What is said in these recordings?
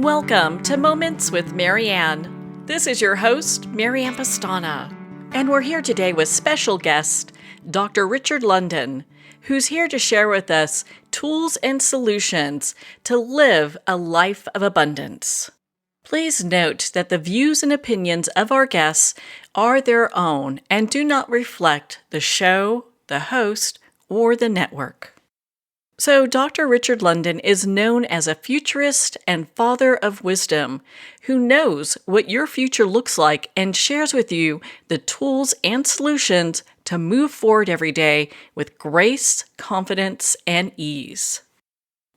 Welcome to Moments with Marianne. This is your host, Marianne Pastana, and we're here today with special guest, Dr. Richard London, who's here to share with us tools and solutions to live a life of abundance. Please note that the views and opinions of our guests are their own and do not reflect the show, the host, or the network. So, Dr. Richard London is known as a futurist and father of wisdom who knows what your future looks like and shares with you the tools and solutions to move forward every day with grace, confidence, and ease.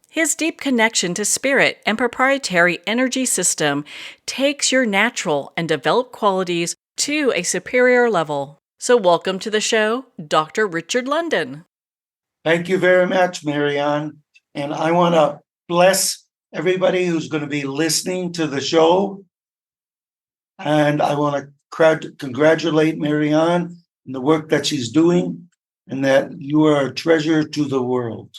His deep connection to spirit and proprietary energy system takes your natural and developed qualities to a superior level. So, welcome to the show, Dr. Richard London. Thank you very much, Marianne. And I want to bless everybody who's going to be listening to the show. And I want to congratulate Marianne on the work that she's doing and that you are a treasure to the world.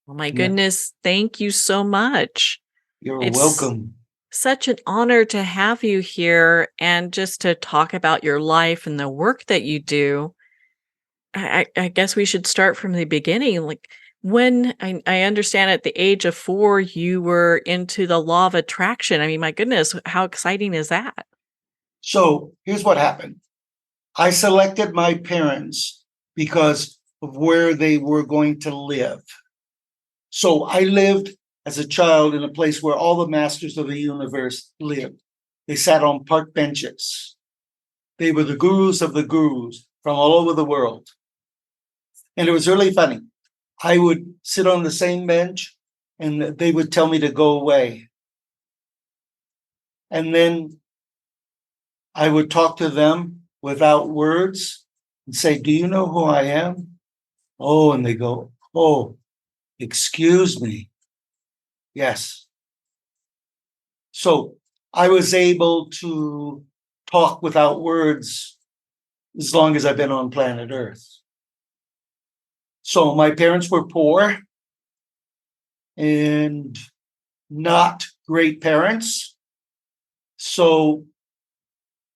Oh my goodness, thank you so much. You're welcome. Such an honor to have you here and just to talk about your life and the work that you do. I guess we should start from the beginning. Like when I understand at the age of 4, you were into the law of attraction. I mean, my goodness, how exciting is that? So here's what happened. I selected my parents because of where they were going to live. So I lived as a child in a place where all the masters of the universe lived. They sat on park benches. They were the gurus of the gurus from all over the world. And it was really funny. I would sit on the same bench and they would tell me to go away. And then I would talk to them without words and say, "Do you know who I am?" Oh, and they go, "Oh, excuse me." Yes. So I was able to talk without words as long as I've been on planet Earth. So my parents were poor and not great parents. So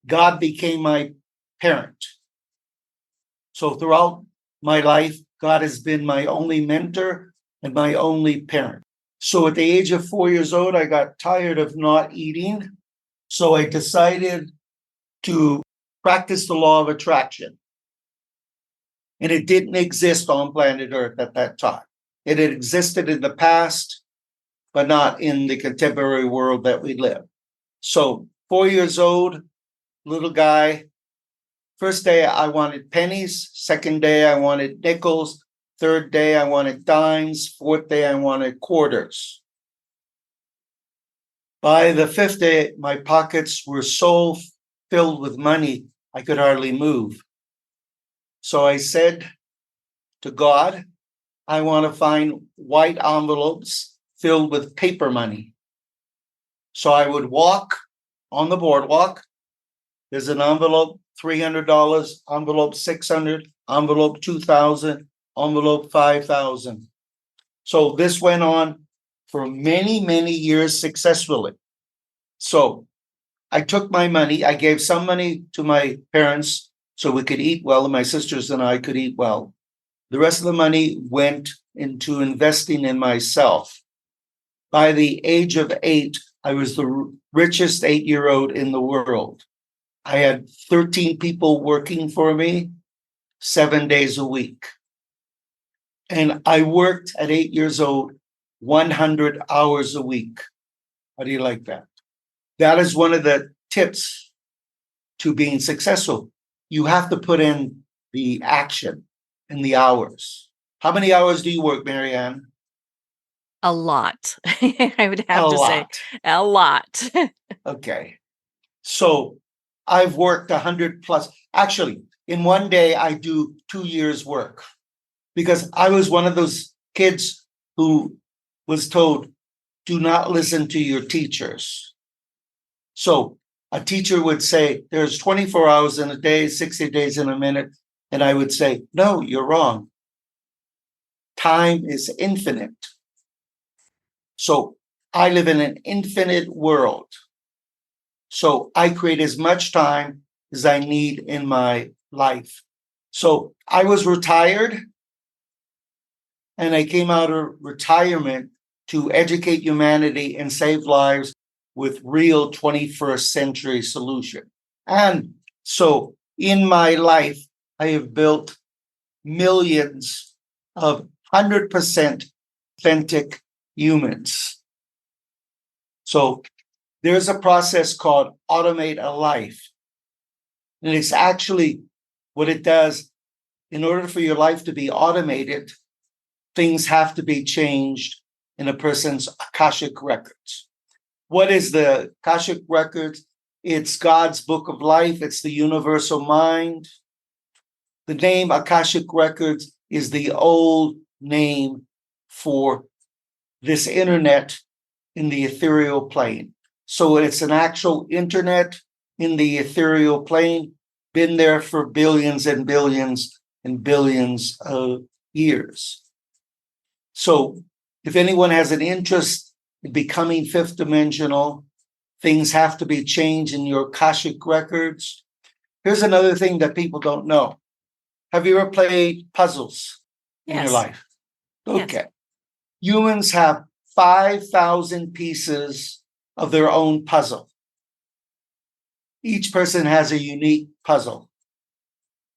God became my parent. So throughout my life, God has been my only mentor and my only parent. So at the age of 4 years old, I got tired of not eating. So I decided to practice the law of attraction. And it didn't exist on planet Earth at that time. It had existed in the past, but not in the contemporary world that we live. So 4 years old, little guy. First day, I wanted pennies. Second day, I wanted nickels. Third day, I wanted dimes. Fourth day, I wanted quarters. By the fifth day, my pockets were so filled with money, I could hardly move. So I said to God, I want to find white envelopes filled with paper money. So I would walk on the boardwalk. There's an envelope, $300, envelope $600, envelope $2,000, envelope $5,000. So this went on for many, many years successfully. So I took my money. I gave some money to my parents so we could eat well, and my sisters and I could eat well. The rest of the money went into investing in myself. By the age of 8, I was the richest 8-year-old in the world. I had 13 people working for me 7 days a week. And I worked at 8 years old 100 hours a week. How do you like that? That is one of the tips to being successful. You have to put in the action and the hours. How many hours do you work, Marianne? A lot. I would have to say a lot. Okay. So I've worked 100 plus. Actually, in one day, I do 2 years' work because I was one of those kids who was told, do not listen to your teachers. So a teacher would say, there's 24 hours in a day, 60 days in a minute. And I would say, no, you're wrong. Time is infinite. So I live in an infinite world. So I create as much time as I need in my life. So I was retired, and I came out of retirement to educate humanity and save lives with real 21st century solution. And so in my life, I have built millions of 100% authentic humans. So there's a process called automate a life. And it's actually what it does. In order for your life to be automated, things have to be changed in a person's Akashic records. What is the Akashic records? It's God's book of life. It's the universal mind. The name Akashic records is the old name for this internet in the ethereal plane. So it's an actual internet in the ethereal plane, been there for billions and billions and billions of years. So if anyone has an interest in becoming fifth dimensional, things have to be changed in your Akashic records. Here's another thing that people don't know. Have you ever played puzzles in your life? Okay. Yes. Humans have 5,000 pieces of their own puzzle. Each person has a unique puzzle.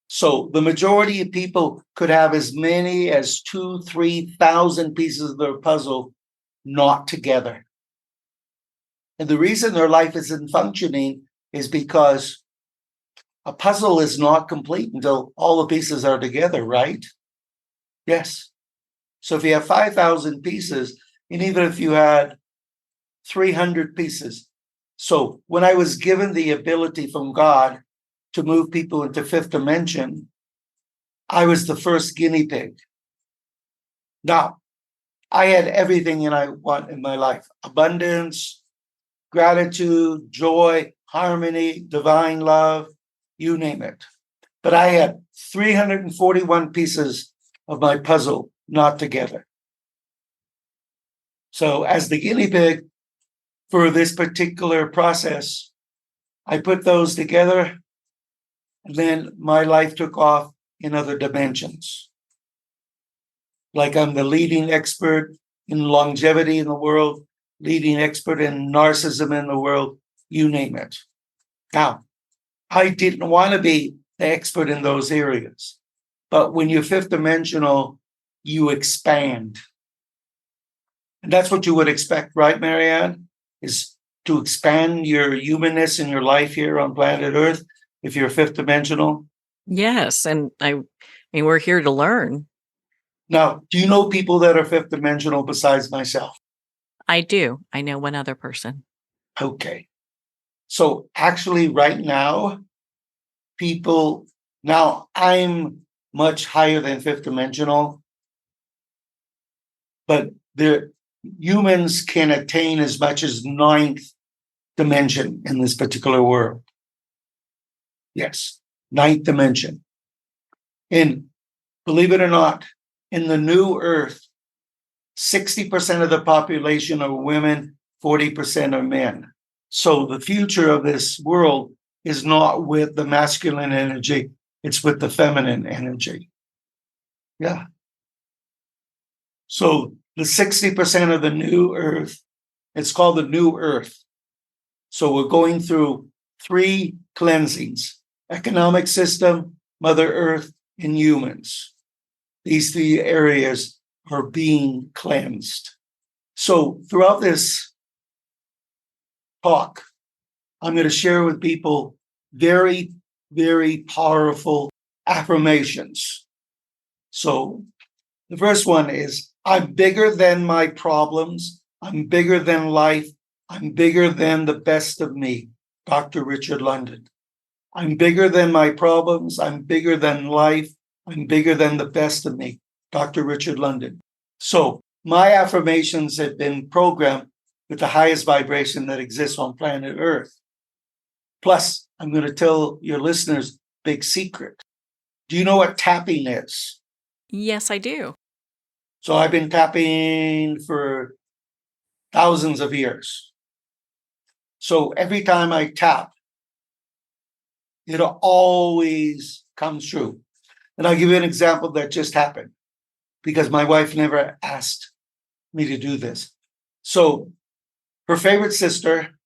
So the majority of people could have as many as 2,000, 3,000 pieces of their puzzle not together. And the reason their life isn't functioning is because a puzzle is not complete until all the pieces are together, right? Yes. So if you have 5,000 pieces, and even if you had 300 pieces. So when I was given the ability from God to move people into fifth dimension, I was the first guinea pig. Now, I had everything that I want in my life: abundance, gratitude, joy, harmony, divine love, you name it. But I had 341 pieces of my puzzle not together. So as the guinea pig for this particular process, I put those together, and then my life took off in other dimensions. Like I'm the leading expert in longevity in the world, leading expert in narcissism in the world, you name it. Now, I didn't want to be the expert in those areas. But when you're fifth dimensional, you expand. And that's what you would expect, right, Marianne? Is to expand your humanness in your life here on planet Earth if you're fifth dimensional. Yes, and I mean we're here to learn. Now, do you know people that are fifth dimensional besides myself? I do. I know one other person. Okay. So actually, right now, now I'm much higher than fifth dimensional, but the humans can attain as much as ninth dimension in this particular world. Yes, ninth dimension. And believe it or not, in the new earth, 60% of the population are women, 40% are men. So the future of this world is not with the masculine energy, it's with the feminine energy. Yeah. So the 60% of the new earth, it's called the new earth. So we're going through 3 cleansings: economic system, Mother Earth, and humans. These 3 areas are being cleansed. So throughout this talk, I'm going to share with people very, very powerful affirmations. So the first one is, I'm bigger than my problems. I'm bigger than life. I'm bigger than the best of me. Dr. Richard London. I'm bigger than my problems. I'm bigger than life. I'm bigger than the best of me. Dr. Richard London. So my affirmations have been programmed with the highest vibration that exists on planet Earth. Plus, I'm going to tell your listeners a big secret. Do you know what tapping is? Yes, I do. So I've been tapping for thousands of years. So every time I tap, it always comes true. And I'll give you an example that just happened because my wife never asked me to do this. So her favorite sister,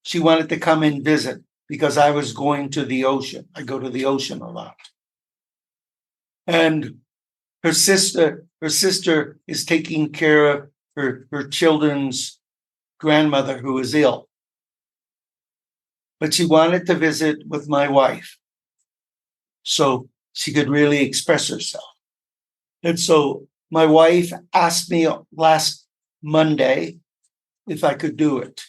she wanted to come and visit because I was going to the ocean. I go to the ocean a lot. And her sister is taking care of her children's grandmother who is ill. But she wanted to visit with my wife so she could really express herself. And so my wife asked me last Monday if I could do it.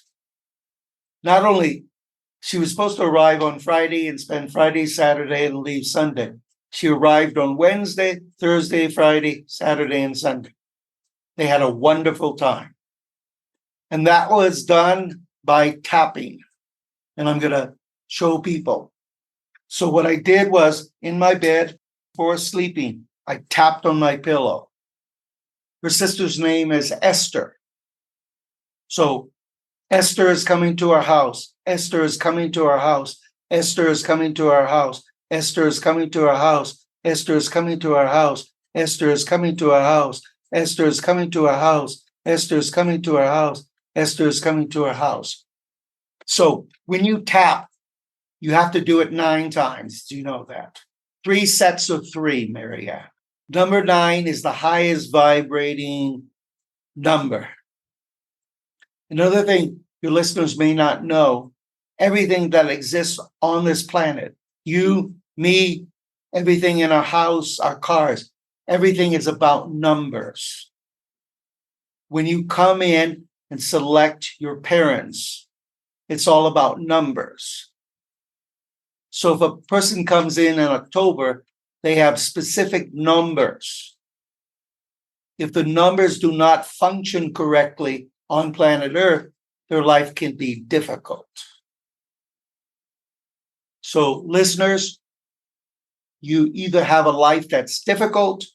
Not only she was supposed to arrive on Friday and spend Friday, Saturday, and leave Sunday. She arrived on Wednesday, Thursday, Friday, Saturday, and Sunday. They had a wonderful time. And that was done by tapping. And I'm going to show people. So what I did was in my bed before sleeping, I tapped on my pillow. Her sister's name is Esther. So Esther is coming to our house. Esther is coming to our house. Esther is coming to our house. Esther is coming to our house. Esther is coming to our house. Esther is coming to our house. Esther is coming to our house. Esther is coming to our house. Esther is coming to our house. So when you tap, you have to do it 9 times. Do you know that? 3 sets of 3, Marianne. Number 9 is the highest vibrating number. Another thing your listeners may not know, everything that exists on this planet, you, me, everything in our house, our cars, everything is about numbers. When you come in and select your parents, it's all about numbers. So if a person comes in October, they have specific numbers. If the numbers do not function correctly on planet Earth, their life can be difficult. So listeners, you either have a life that's difficult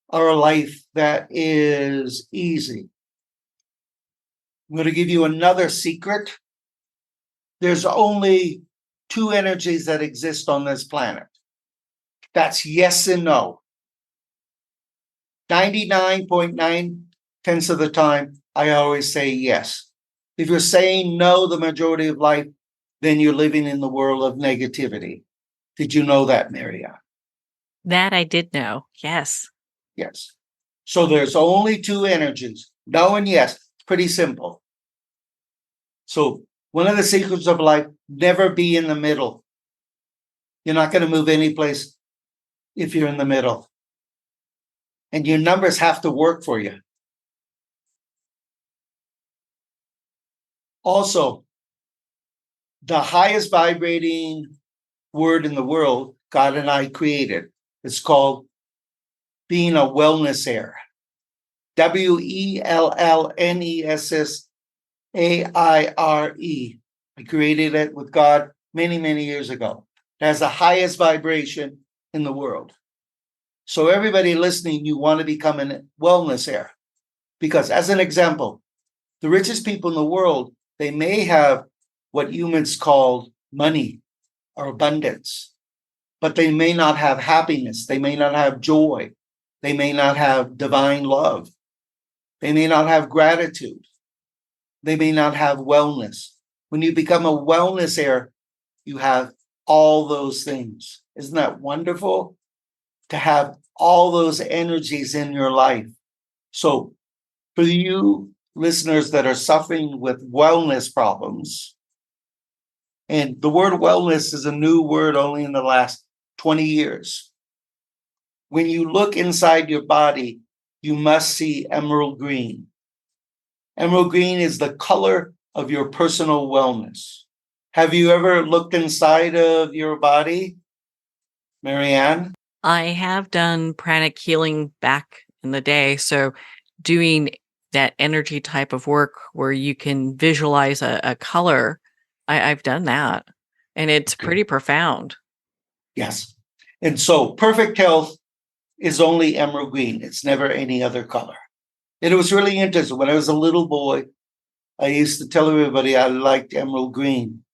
or a life that is easy. I'm going to give you another secret. There's only 2 energies that exist on this planet. That's yes and no. 99.9 of the time, I always say yes. If you're saying no the majority of life, then you're living in the world of negativity. Did you know that, Marianne? That I did know. Yes. Yes. So there's only 2 energies, no and yes. It's pretty simple. So one of the secrets of life, never be in the middle. You're not going to move any place if you're in the middle. And your numbers have to work for you. Also, the highest vibrating word in the world, God and I created, it's called being a wellnessaire. WELLNESSAIRE. I created it with God many, many years ago. It has the highest vibration in the world. So everybody listening, you want to become a wellnessaire. Because as an example, the richest people in the world, they may have what humans call money or abundance, but they may not have happiness. They may not have joy. They may not have divine love. They may not have gratitude. They may not have wellness. When you become a wellnessaire, you have all those things. Isn't that wonderful? To have all those energies in your life. So for you listeners that are suffering with wellness problems, and the word wellness is a new word only in the last 20 years. When you look inside your body, you must see emerald green. Emerald green is the color of your personal wellness. Have you ever looked inside of your body, Marianne? I have done pranic healing back in the day. So doing that energy type of work where you can visualize a color, I've done that. And it's pretty profound. Yes. And so perfect health is only emerald green. It's never any other color. And it was really interesting. When I was a little boy, I used to tell everybody I liked emerald green.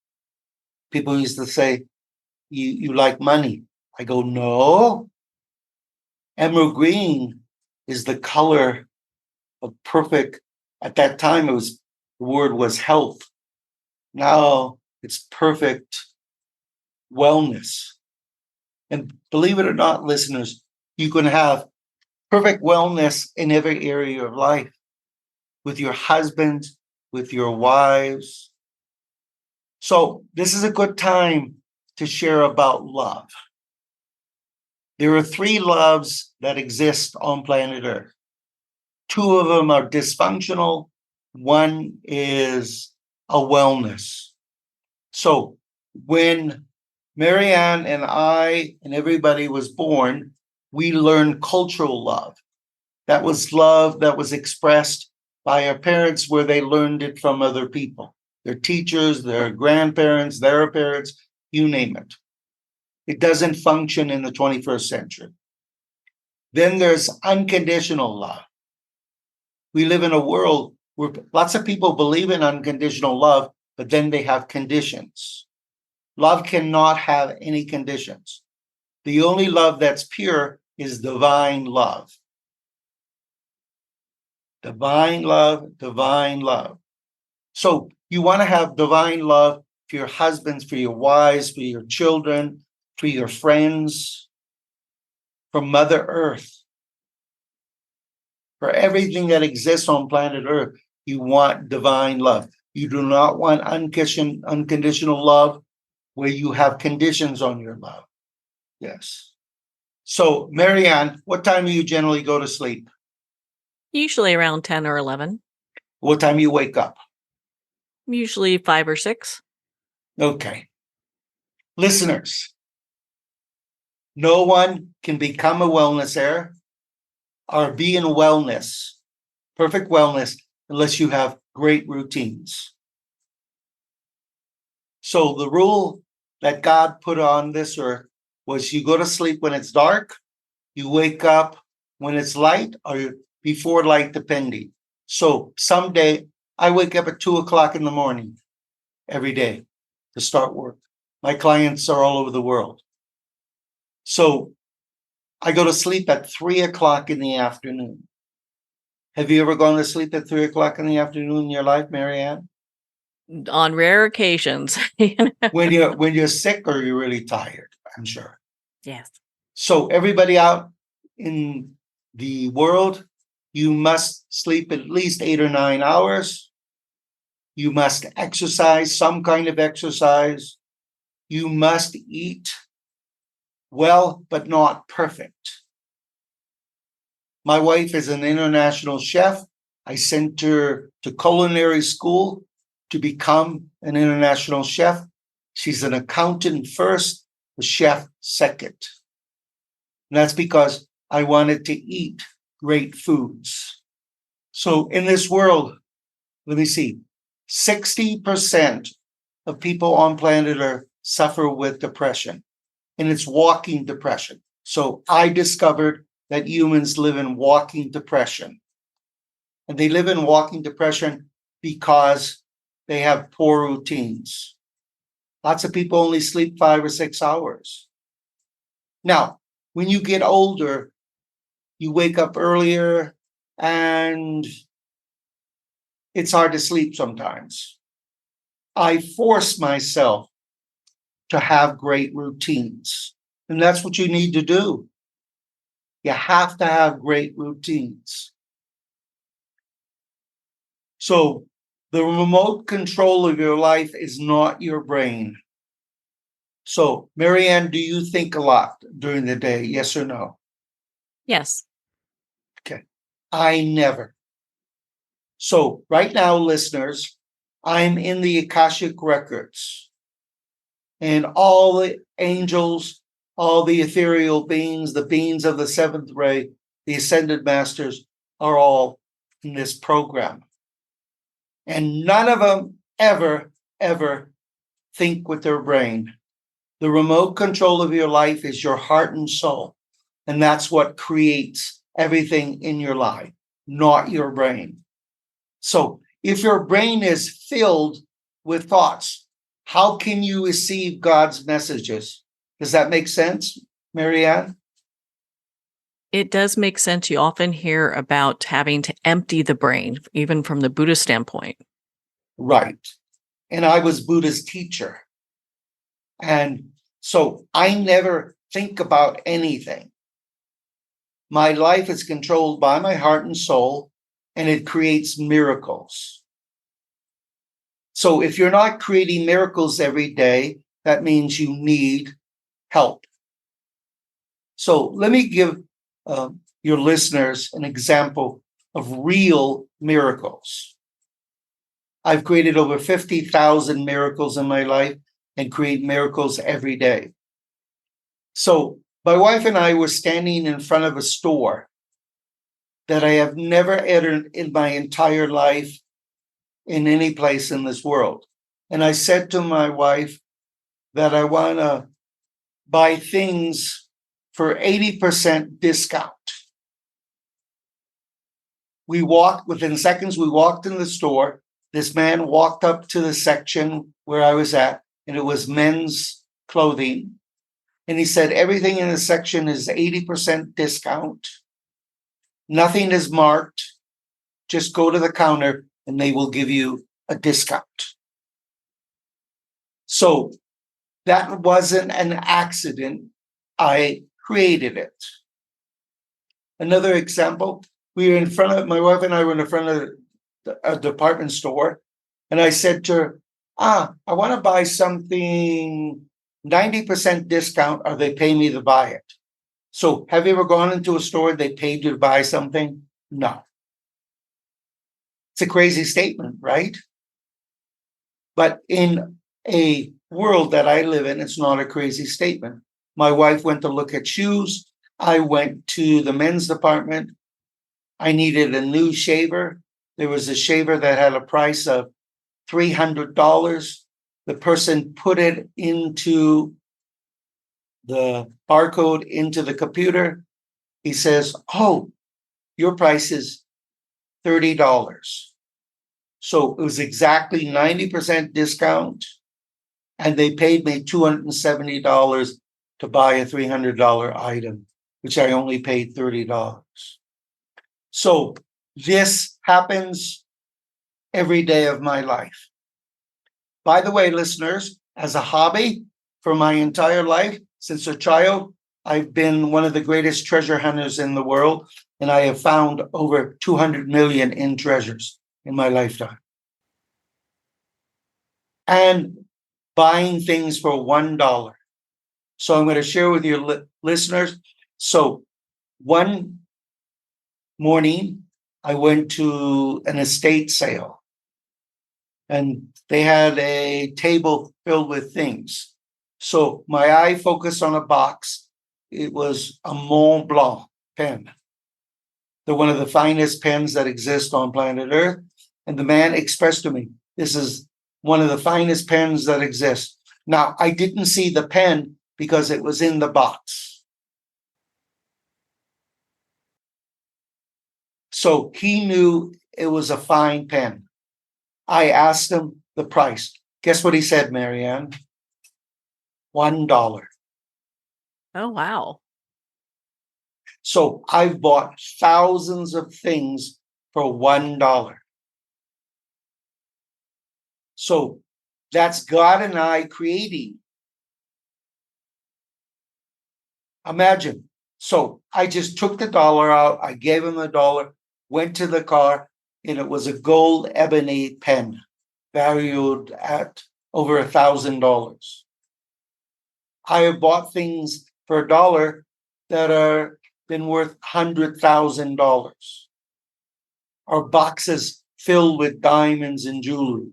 People used to say, you like money. I go, no. Emerald green is the color of perfect. At that time, the word was health. Now it's perfect wellness. And believe it or not, listeners, you can have perfect wellness in every area of life, with your husbands, with your wives. So this is a good time to share about love. There are 3 loves that exist on planet Earth. 2 of them are dysfunctional. One is a wellness. So when Marianne and I and everybody was born, we learned cultural love. That was love that was expressed by our parents, where they learned it from other people, their teachers, their grandparents, their parents, you name it. It doesn't function in the 21st century. Then there's unconditional love. We live in a world where lots of people believe in unconditional love, but then they have conditions. Love cannot have any conditions. The only love that's pure is divine love. Divine love, divine love. So you want to have divine love for your husbands, for your wives, for your children, for your friends, for Mother Earth, for everything that exists on planet Earth. You want divine love. You do not want unconditional love where you have conditions on your love. Yes. So, Marianne, what time do you generally go to sleep? Usually around 10 or 11. What time you wake up? Usually 5 or 6. Okay. Listeners, no one can become a wellness heir or be in wellness, perfect wellness, unless you have great routines. So the rule that God put on this earth was you go to sleep when it's dark, you wake up when it's light or before light, depending. So someday I wake up at 2:00 in the morning every day to start work. My clients are all over the world. So I go to sleep at 3:00 in the afternoon. Have you ever gone to sleep at 3:00 in the afternoon in your life, Marianne? On rare occasions. When you're sick or you're really tired, I'm sure. Yes. So everybody out in the world, you must sleep at least 8 or 9 hours. You must exercise, some kind of exercise. You must eat well, but not perfect. My wife is an international chef. I sent her to culinary school to become an international chef. She's an accountant first, a chef second. And that's because I wanted to eat great foods. So in this world, let me see, 60% of people on planet Earth suffer with depression, and it's walking depression. So I discovered that humans live in walking depression. And they live in walking depression because they have poor routines. Lots of people only sleep 5 or 6 hours. Now, when you get older, you wake up earlier and it's hard to sleep sometimes. I force myself to have great routines. And that's what you need to do. You have to have great routines. So the remote control of your life is not your brain. So, Marianne, do you think a lot during the day? Yes or no? Yes. Okay. I never. So right now, listeners, I'm in the Akashic Records, and all the angels, all the ethereal beings, the beings of the seventh ray, the ascended masters are all in this program. And none of them ever think with their brain. The remote control of your life is your heart and soul. And that's what creates everything in your life. not your brain. So if your brain is filled with thoughts, how can you receive God's messages? Does that make sense, Marianne? It does make sense. You often hear about having to empty the brain, even from the Buddhist standpoint. Right. And I was Buddha's teacher. And so I never think about anything. My life is controlled by my heart and soul, and it creates miracles. So if you're not creating miracles every day, that means you need help. So let me give your listeners an example of real miracles. I've created over 50,000 miracles in my life and create miracles every day. So my wife and I were standing in front of a store that I have never entered in my entire life in any place in this world. And I said to my wife that I want to buy things for 80% discount. We walked, within seconds, we walked in the store. This man walked up to the section where I was at, and it was men's clothing. And he said, everything in the section is 80% discount. Nothing is marked. Just go to the counter and they will give you a discount. So that wasn't an accident. I created it. Another example, my wife and I were in front of a department store, and I said to her, I want to buy something 90% discount, or they pay me to buy it. So have you ever gone into a store, they paid you to buy something? No. It's a crazy statement, right? But in a world that I live in, it's not a crazy statement. My wife went to look at shoes. I went to the men's department. I needed a new shaver. There was a shaver that had a price of $300. The person put it into the barcode into the computer. He says, oh, your price is $30. So it was exactly 90% discount. And they paid me $270 to buy a $300 item, which I only paid $30. So this happens every day of my life. By the way, listeners, as a hobby for my entire life, since a child, I've been one of the greatest treasure hunters in the world, and I have found over 200 million in treasures in my lifetime. And buying things for $1. So I'm going to share with your listeners. So one morning, I went to an estate sale, and they had a table filled with things. So my eye focused on a box. It was a Mont Blanc pen. They're one of the finest pens that exist on planet Earth. And the man expressed to me, this is one of the finest pens that exist. Now, I didn't see the pen because it was in the box. So he knew it was a fine pen. I asked him the price. Guess what he said, Marianne? $1. Oh, wow. So I've bought thousands of things for $1. So that's God and I creating. Imagine. So I just took the dollar out. I gave him the dollar, went to the car, and it was a gold ebony pen valued at over $1,000. I have bought things for $1 that are been worth $100,000, or boxes filled with diamonds and jewelry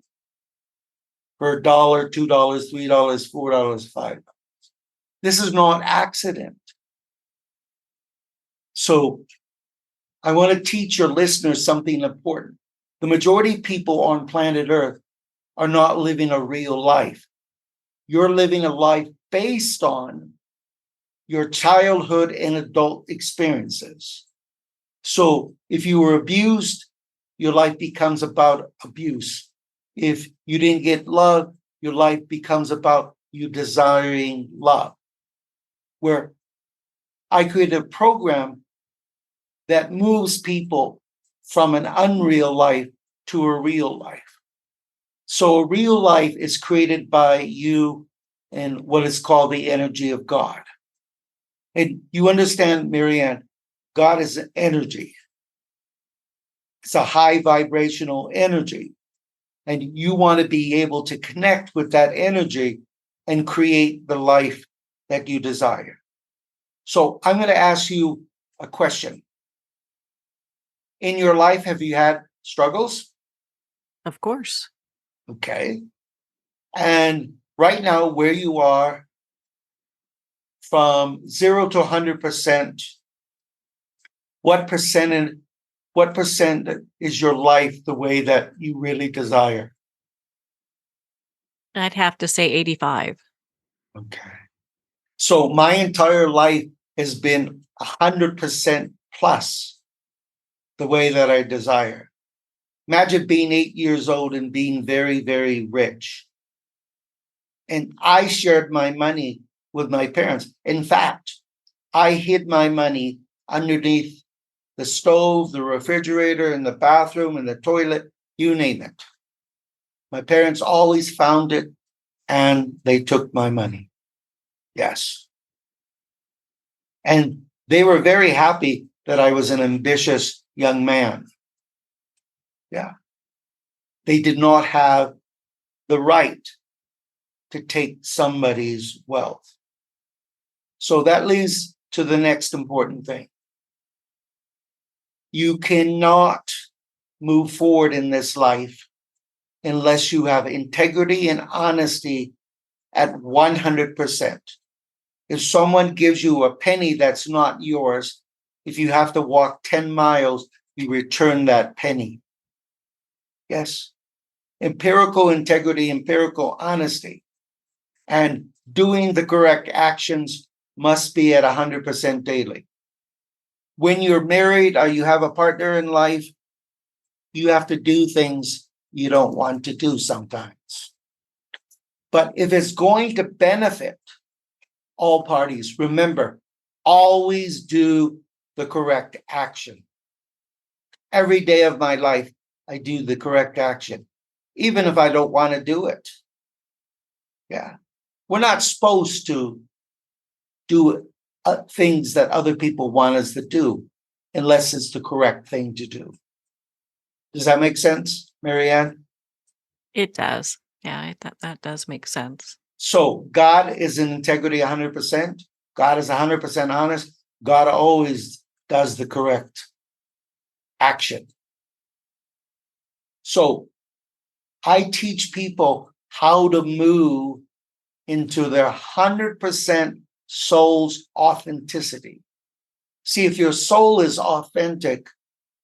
for $1, $2, $3, $4, $5. This is not accident. So I want to teach your listeners something important. The majority of people on planet Earth are not living a real life. You're living a life based on your childhood and adult experiences. So if you were abused, your life becomes about abuse. If you didn't get love, your life becomes about you desiring love. Where I created a program that moves people from an unreal life to a real life. So a real life is created by you and what is called the energy of God. And you understand, Marianne, God is an energy. It's a high vibrational energy. And you want to be able to connect with that energy and create the life that you desire. So I'm going to ask you a question. In your life, have you had struggles? Of course. Okay. And right now, where you are, from 0 to 100%, what percent is your life the way that you really desire? I'd have to say 85. Okay. So my entire life has been 100% plus the way that I desire. Imagine being 8 years old and being very, very rich. And I shared my money with my parents. In fact, I hid my money underneath the stove, the refrigerator, in the bathroom, in the toilet, you name it. My parents always found it and they took my money. Yes. And they were very happy that I was an ambitious young man. Yeah. They did not have the right to take somebody's wealth. So that leads to the next important thing. You cannot move forward in this life unless you have integrity and honesty at 100%. If someone gives you a penny that's not yours, if you have to walk 10 miles, you return that penny. Yes. Empirical integrity, empirical honesty, and doing the correct actions must be at 100% daily. When you're married or you have a partner in life, you have to do things you don't want to do sometimes. But if it's going to benefit all parties, remember, always do the correct action. Every day of my life, I do the correct action, even if I don't want to do it. Yeah. We're not supposed to do things that other people want us to do unless it's the correct thing to do. Does that make sense, Marianne? It does. Yeah, that does make sense. So God is in integrity 100%. God is 100% honest. God always does the correct action. So I teach people how to move into their 100% soul's authenticity. See, if your soul is authentic,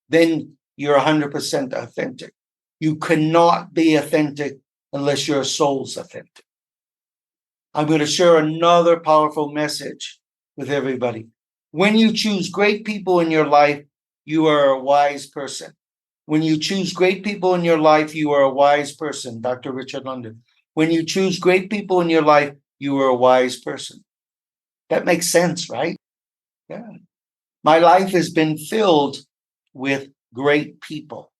then you're 100% authentic. You cannot be authentic unless your soul's authentic. I'm going to share another powerful message with everybody. When you choose great people in your life, you are a wise person. When you choose great people in your life, you are a wise person, Dr. Richard London. When you choose great people in your life, you are a wise person. That makes sense, right? Yeah. My life has been filled with great people.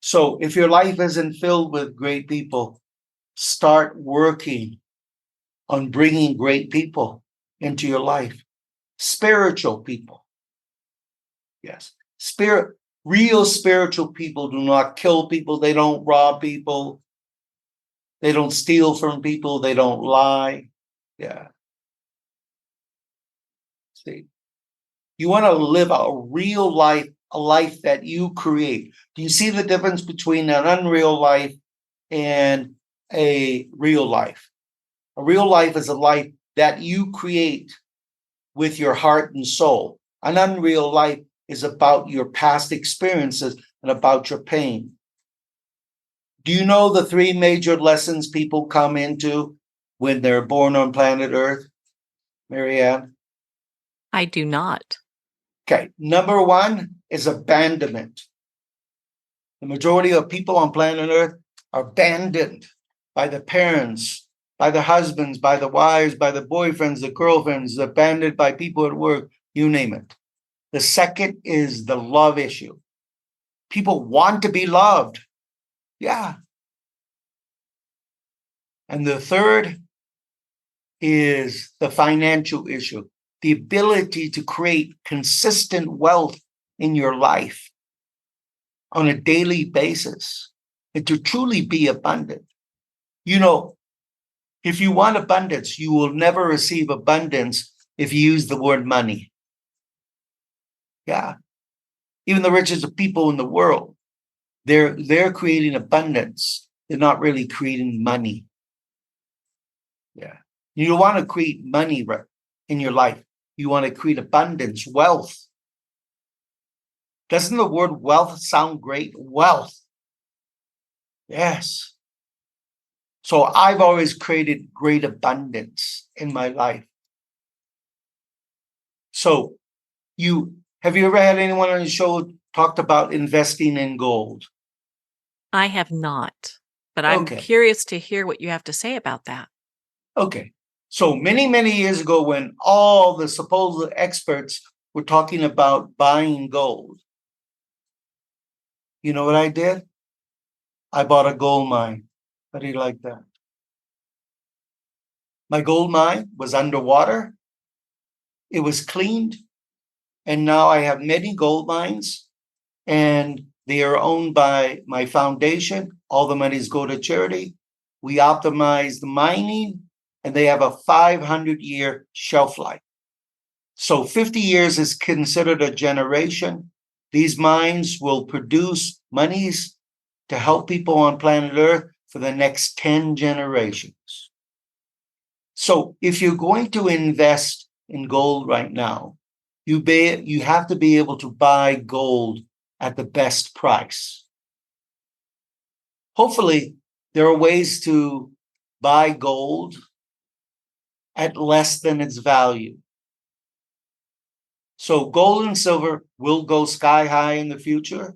So if your life isn't filled with great people, start working on bringing great people into your life. Spiritual people. Yes. Real spiritual people do not kill people. They don't rob people. They don't steal from people. They don't lie. Yeah. See, you want to live a real life, a life that you create. Do you see the difference between an unreal life and a real life? A real life is a life that you create with your heart and soul. An unreal life is about your past experiences and about your pain. Do you know the 3 major lessons people come into when they're born on planet Earth, Marianne? I do not. Okay, number one is abandonment. The majority of people on planet Earth are abandoned by the parents, by the husbands, by the wives, by the boyfriends, the girlfriends, abandoned by people at work, you name it. The second is the love issue. People want to be loved. Yeah. And the third is the financial issue, the ability to create consistent wealth in your life on a daily basis and to truly be abundant. You know, if you want abundance, you will never receive abundance if you use the word money. Yeah. Even the richest people in the world, they're creating abundance. They're not really creating money. Yeah. You don't want to create money in your life. You want to create abundance, wealth. Doesn't the word wealth sound great? Wealth. Yes. So I've always created great abundance in my life. So have you ever had anyone on the show talked about investing in gold? I have not, but I'm Okay. curious to hear what you have to say about that. Okay. So many, many years ago, when all the supposed experts were talking about buying gold, you know what I did? I bought a gold mine. How do you like that? My gold mine was underwater. It was cleaned. And now I have many gold mines, and they are owned by my foundation. All the monies go to charity. We optimize the mining, and they have a 500-year shelf life. So 50 years is considered a generation. These mines will produce monies to help people on planet Earth for the next 10 generations. So if you're going to invest in gold right now, you have to be able to buy gold at the best price. Hopefully, there are ways to buy gold at less than its value. So gold and silver will go sky high in the future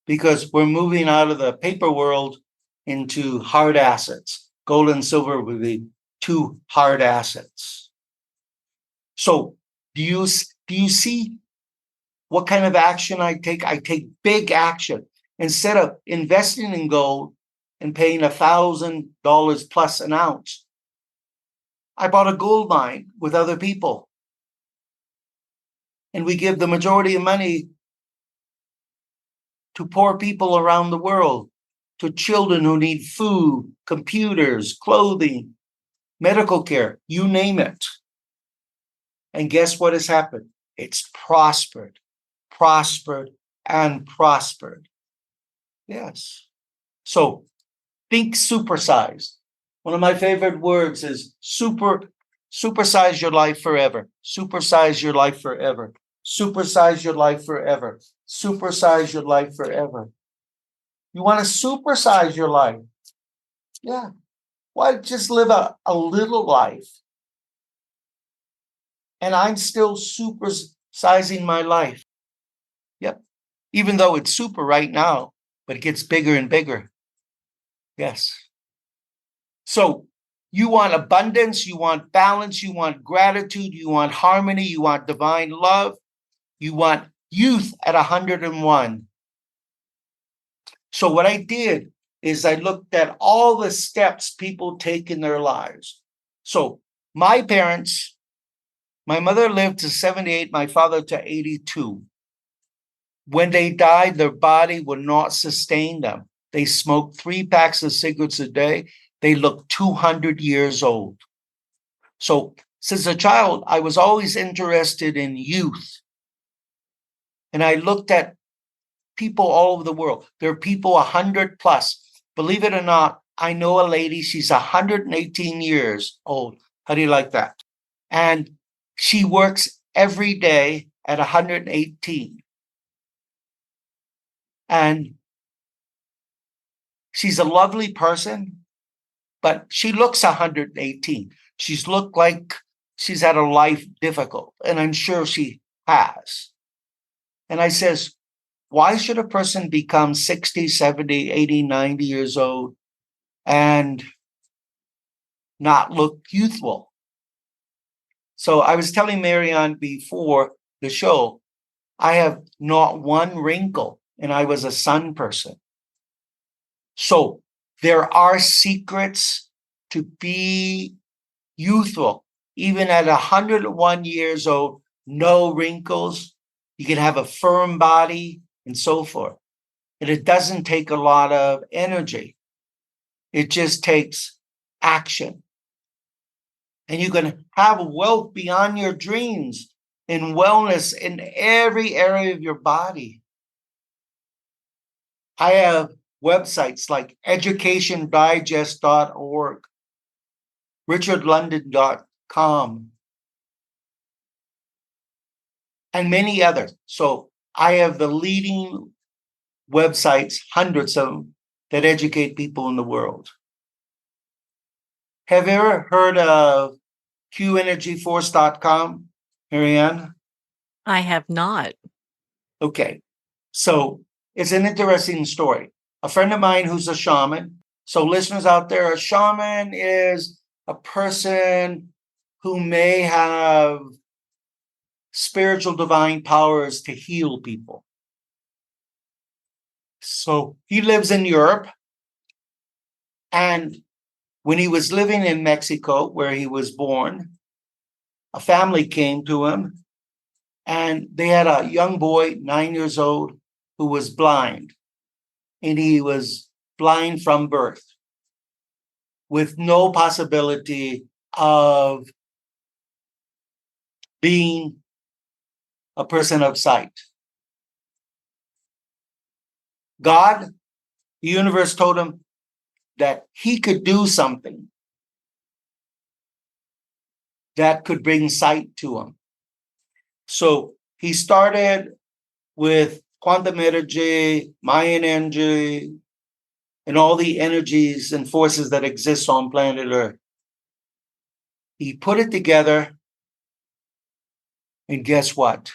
because we're moving out of the paper world into hard assets. Gold and silver will be two hard assets. So do you see what kind of action I take? I take big action. Instead of investing in gold and paying $1,000 plus an ounce, I bought a gold mine with other people. And we give the majority of money to poor people around the world, to children who need food, computers, clothing, medical care, you name it. And guess what has happened? It's prospered, and prospered. Yes. So think supersized. One of my favorite words is supersize your life forever. Supersize your life forever. Supersize your life forever. Supersize your life forever. You want to supersize your life. Yeah. Why just live a little life? And I'm still supersizing my life. Yep. Even though it's super right now, but it gets bigger and bigger. Yes. So you want abundance, you want balance, you want gratitude, you want harmony, you want divine love, you want youth at 101. So what I did is I looked at all the steps people take in their lives. So my parents, my mother lived to 78, my father to 82. When they died, their body would not sustain them. They smoked 3 packs of cigarettes a day. They looked 200 years old. So since a child, I was always interested in youth. And I looked at people all over the world. There are people 100 plus. Believe it or not, I know a lady, she's 118 years old. How do you like that? And she works every day at 118. And she's a lovely person, but she looks 118. She's looked like she's had a life difficult, and I'm sure she has. And I says, why should a person become 60, 70, 80, 90 years old and not look youthful? So I was telling Marianne before the show, I have not one wrinkle, and I was a sun person. So there are secrets to be youthful, even at 101 years old, no wrinkles. You can have a firm body and so forth. And it doesn't take a lot of energy. It just takes action. And you can have wealth beyond your dreams and wellness in every area of your body. I have websites like educationdigest.org, richardlondon.com, and many others. So I have the leading websites, hundreds of them, that educate people in the world. Have you ever heard of QEnergyForce.com, Marianne? I have not. Okay. So it's an interesting story. A friend of mine who's a shaman. So listeners out there, a shaman is a person who may have spiritual divine powers to heal people. So he lives in Europe. And when he was living in Mexico, where he was born, a family came to him and they had a young boy, 9 years old, who was blind. And he was blind from birth with no possibility of being a person of sight. God, the universe, told him that he could do something that could bring sight to him. So he started with quantum energy, Mayan energy, and all the energies and forces that exist on planet Earth. He put it together, and guess what?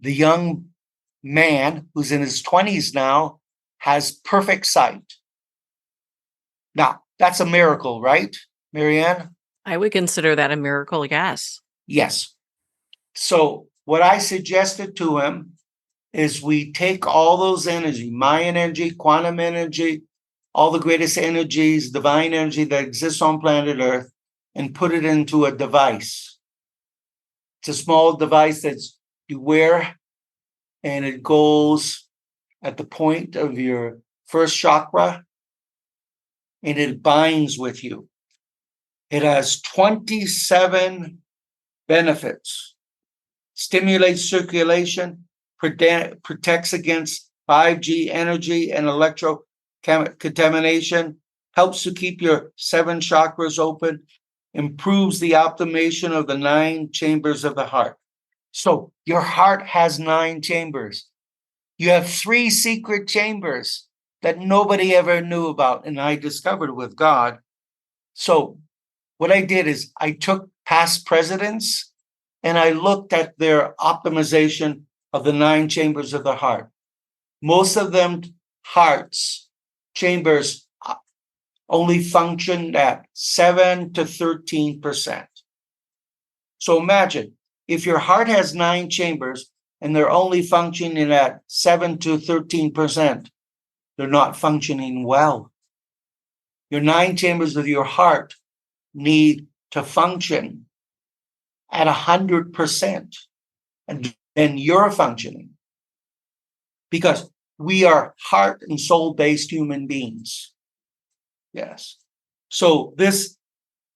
The young man, who's in his 20s now, has perfect sight. Now, that's a miracle, right, Marianne? I would consider that a miracle, yes. Yes. So what I suggested to him is we take all those energy, Mayan energy, quantum energy, all the greatest energies, divine energy that exists on planet Earth, and put it into a device. It's a small device that you wear, and it goes at the point of your first chakra, and it binds with you. It has 27 benefits. Stimulates circulation, protects against 5G energy and electrocontamination, helps to keep your 7 chakras open, improves the optimization of the 9 chambers of the heart. So your heart has 9 chambers. You have 3 secret chambers that nobody ever knew about, and I discovered with God. So what I did is I took past presidents and I looked at their optimization of the 9 chambers of the heart. Most of them hearts chambers only function at 7 to 13%. So imagine if your heart has 9 chambers and they're only functioning at 7 to 13%, they're not functioning well. Your 9 chambers of your heart need to function at 100%, and then you're functioning, because we are heart and soul based human beings. Yes. So this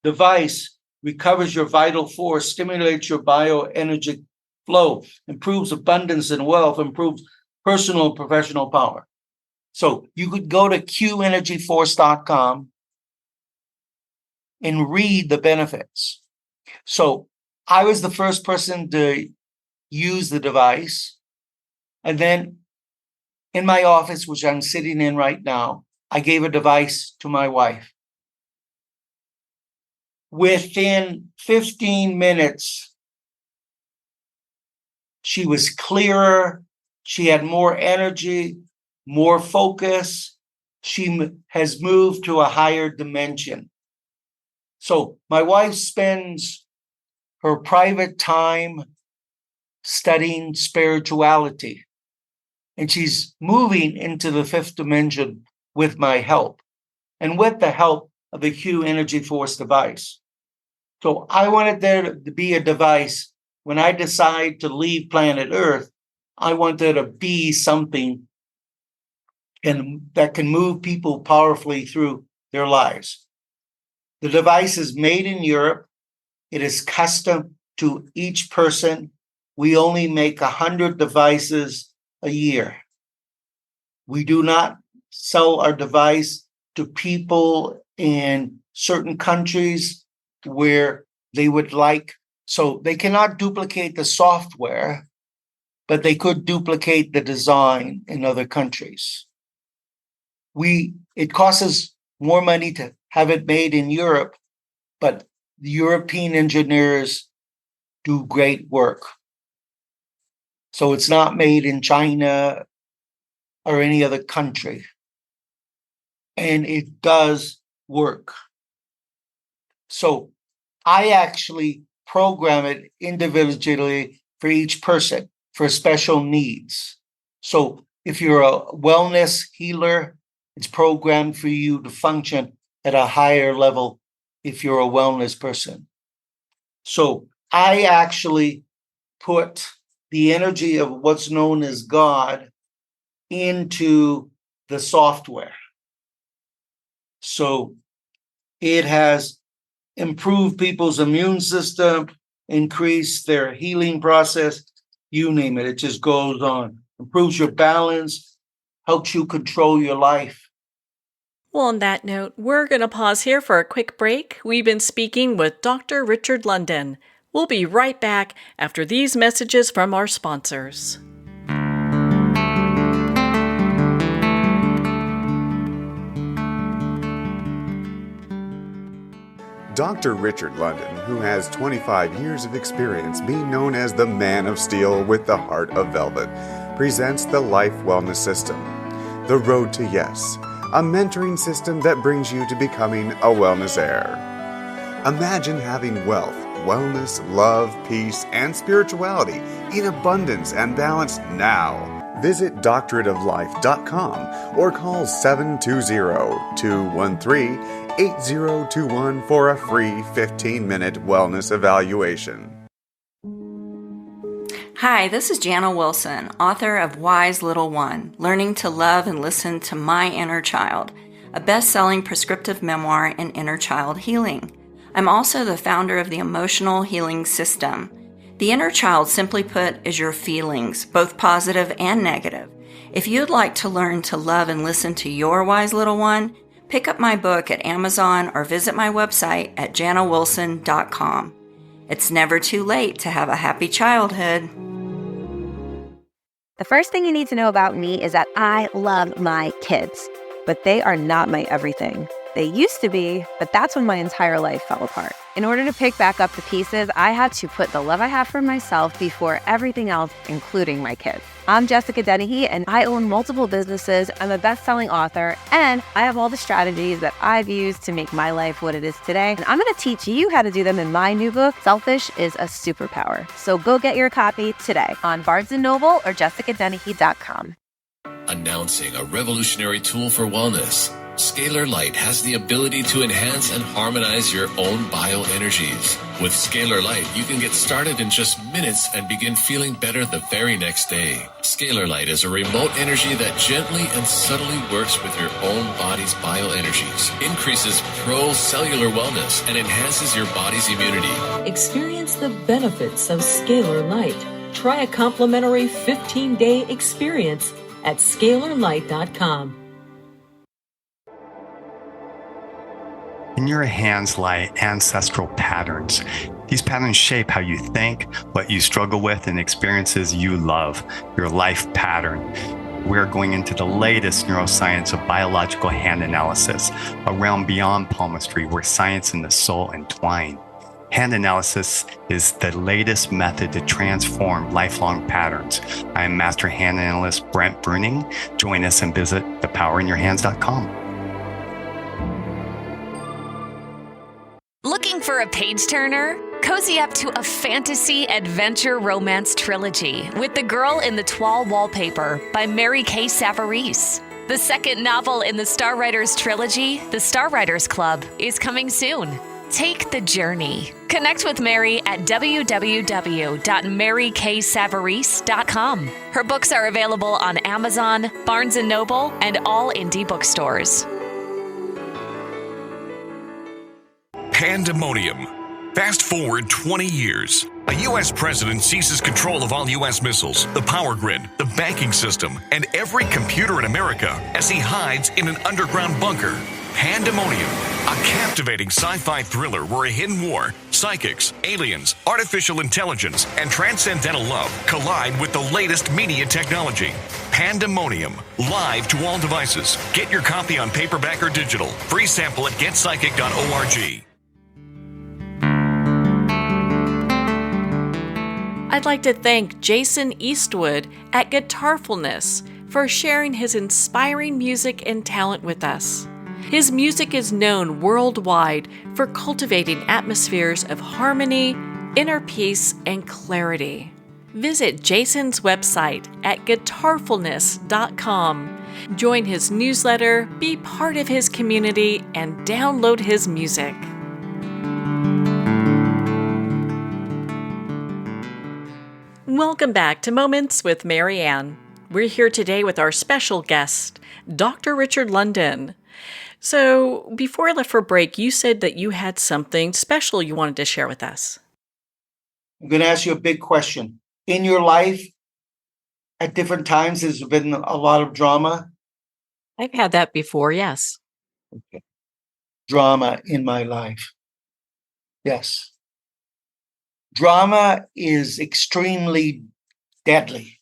device recovers your vital force, stimulates your bioenergetic flow, improves abundance and wealth, improves personal and professional power. So you could go to QEnergyForce.com and read the benefits. So I was the first person to use the device. And then in my office, which I'm sitting in right now, I gave a device to my wife. Within 15 minutes, She was clearer. She had more energy, more focus. She has moved to a higher dimension. So my wife spends her private time studying spirituality, and she's moving into the fifth dimension with my help and with the help of the Q Energy Force device. So I wanted there to be a device when I decide to leave planet Earth. I want there to be something that can move people powerfully through their lives. The device is made in Europe. It is custom to each person. We only make 100 devices a year. We do not sell our device to people in certain countries where they would like, so they cannot duplicate the software, but they could duplicate the design in other countries. It costs us more money to have it made in Europe, but the European engineers do great work. So it's not made in China or any other country. And it does work. So I actually program it individually for each person for special needs. So if you're a wellness healer, it's programmed for you to function at a higher level if you're a wellness person. So I actually put the energy of what's known as God into the software. So it has improved people's immune system, increased their healing process, you name it. It just goes on. Improves your balance, helps you control your life. Well, on that note, we're going to pause here for a quick break. We've been speaking with Dr. Richard London. We'll be right back after these messages from our sponsors. Dr. Richard London, who has 25 years of experience being known as the Man of Steel with the Heart of Velvet, presents the Life Wellness System, The Road to Yes, a mentoring system that brings you to becoming a wellness heir. Imagine having wealth, wellness, love, peace, and spirituality in abundance and balance now. Visit doctorateoflife.com or call 720-213-8021 for a free 15-minute wellness evaluation. Hi, this is Jana Wilson, author of Wise Little One, Learning to Love and Listen to My Inner Child, a best-selling prescriptive memoir in inner child healing. I'm also the founder of the Emotional Healing System. The inner child, simply put, is your feelings, both positive and negative. If you'd like to learn to love and listen to your wise little one, pick up my book at Amazon or visit my website at janawilson.com. It's never too late to have a happy childhood. The first thing you need to know about me is that I love my kids, but they are not my everything. They used to be, but that's when my entire life fell apart. In order to pick back up the pieces, I had to put the love I have for myself before everything else, including my kids. I'm Jessica Dennehy, and I own multiple businesses. I'm a best-selling author, and I have all the strategies that I've used to make my life what it is today. And I'm going to teach you how to do them in my new book, Selfish is a Superpower. So go get your copy today on Barnes & Noble or jessicadennehy.com. Announcing a revolutionary tool for wellness. Scalar Light has the ability to enhance and harmonize your own bioenergies. With Scalar Light, you can get started in just minutes and begin feeling better the very next day. Scalar Light is a remote energy that gently and subtly works with your own body's bioenergies, increases pro-cellular wellness, and enhances your body's immunity. Experience the benefits of Scalar Light. Try a complimentary 15-day experience at scalarlight.com. In your hands lie ancestral patterns. These patterns shape how you think, what you struggle with, and experiences you love, your life pattern. We're going into the latest neuroscience of biological hand analysis, a realm beyond palmistry where science and the soul entwine. Hand analysis is the latest method to transform lifelong patterns. I am Master Hand Analyst Brent Bruning. Join us and visit thepowerinyourhands.com. Looking for a page turner? Cozy up to a fantasy adventure romance trilogy with The Girl in the Toile Wallpaper by Mary Kay Savarese. The second novel in the Star Writers trilogy, The Star Writers Club, is coming soon. Take the journey. Connect with Mary at www.maryksavarese.com. Her books are available on Amazon, Barnes & Noble, and all indie bookstores. Pandemonium. Fast forward 20 years. A U.S. president seizes control of all U.S. missiles, the power grid, the banking system, and every computer in America as he hides in an underground bunker. Pandemonium, a captivating sci-fi thriller where a hidden war, psychics, aliens, artificial intelligence, and transcendental love collide with the latest media technology. Pandemonium, live to all devices. Get your copy on paperback or digital. Free sample at getpsychic.org. I'd like to thank Jason Eastwood at Guitarfulness for sharing his inspiring music and talent with us. His music is known worldwide for cultivating atmospheres of harmony, inner peace, and clarity. Visit Jason's website at guitarfulness.com. Join his newsletter, be part of his community, and download his music. Welcome back to Moments with Marianne. We're here today with our special guest, Dr. Richard London. So, before I left for break, you said that you had something special you wanted to share with us. I'm going to ask you a big question. In your life, at different times, there's been a lot of drama. I've had that before, yes. Okay. Drama in my life. Yes. Drama is extremely deadly.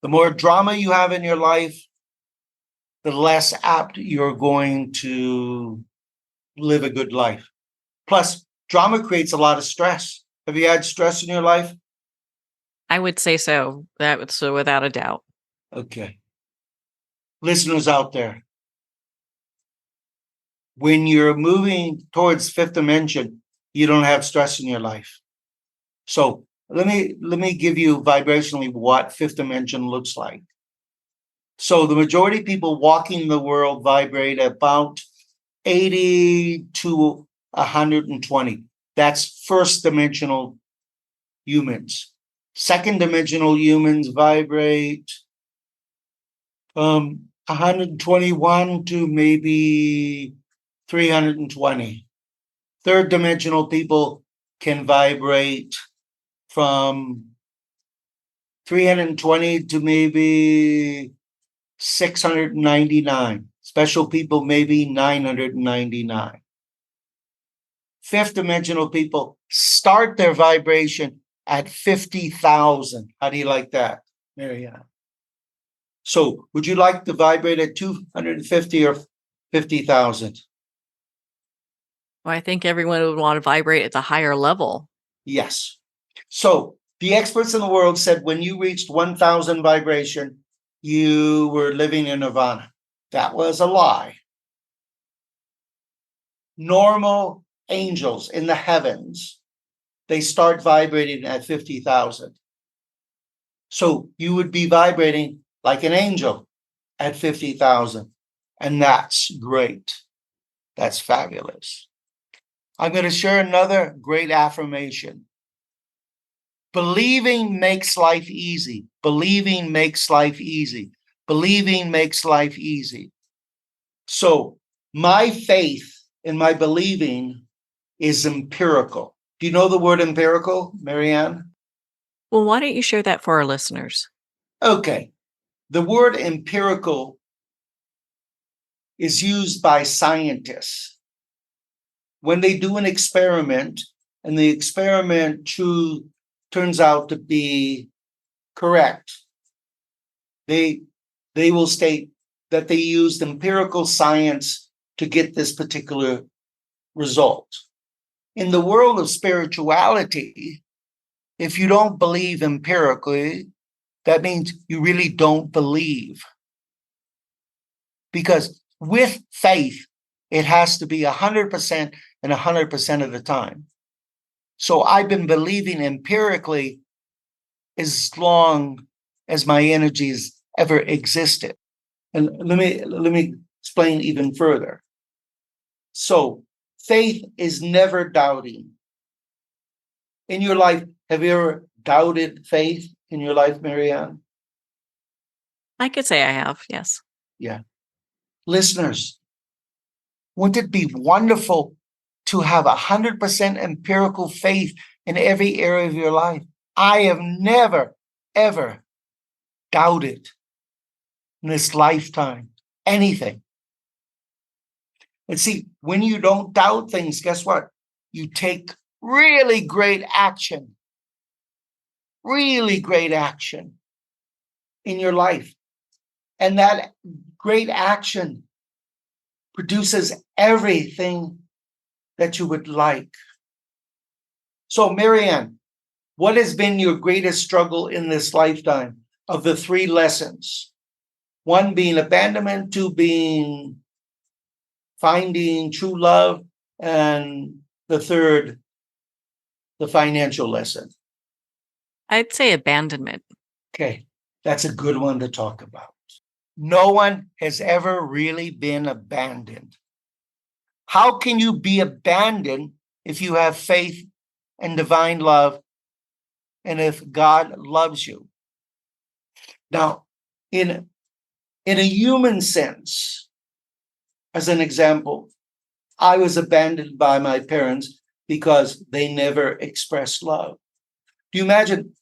The more drama you have in your life, the less apt you're going to live a good life. Plus, drama creates a lot of stress. Have you had stress in your life? I would say so. So without a doubt. Okay. Listeners out there, when you're moving towards fifth dimension, you don't have stress in your life. So let me give you vibrationally what fifth dimension looks like. So the majority of people walking the world vibrate about 80 to 120. That's first dimensional humans. Second dimensional humans vibrate 121 to maybe 320. Third dimensional people can vibrate from 320 to maybe 699. Special people, maybe 999. Fifth dimensional people start their vibration at 50,000. How do you like that, Marianne? So would you like to vibrate at 250 or 50,000? Well, I think everyone would want to vibrate at the higher level. Yes. So the experts in the world said when you reached 1,000 vibration, you were living in nirvana. That was a lie. Normal angels in the heavens, they start vibrating at 50,000. So you would be vibrating like an angel at 50,000. And that's great. That's fabulous. I'm going to share another great affirmation. Believing makes life easy. Believing makes life easy. Believing makes life easy. So my faith and my believing is empirical. Do you know the word empirical, Marianne? Well, why don't you share that for our listeners? Okay. The word empirical is used by scientists. When they do an experiment and the experiment turns out to be correct, they will state that they used empirical science to get this particular result. in the world of spirituality, if you don't believe empirically, that means you really don't believe. Because with faith, it has to be 100% and 100% of the time. So I've been believing empirically as long as my energies ever existed. And let me explain even further. So faith is never doubting. In your life, have you ever doubted faith in your life, Marianne? I could say I have, yes. Yeah. Listeners, wouldn't it be wonderful to have 100% empirical faith in every area of your life? I have never, ever doubted in this lifetime anything. And see, when you don't doubt things, guess what? You take really great action in your life. And that great action produces everything that you would like. So, Marianne, what has been your greatest struggle in this lifetime of the 3 lessons? 1 being abandonment, 2 being finding true love, and the 3rd, the financial lesson. I'd say abandonment. Okay, that's a good one to talk about. No one has ever really been abandoned. How can you be abandoned if you have faith and divine love and if God loves you? Now, in a human sense, as an example, I was abandoned by my parents because they never expressed love. Do you imagine?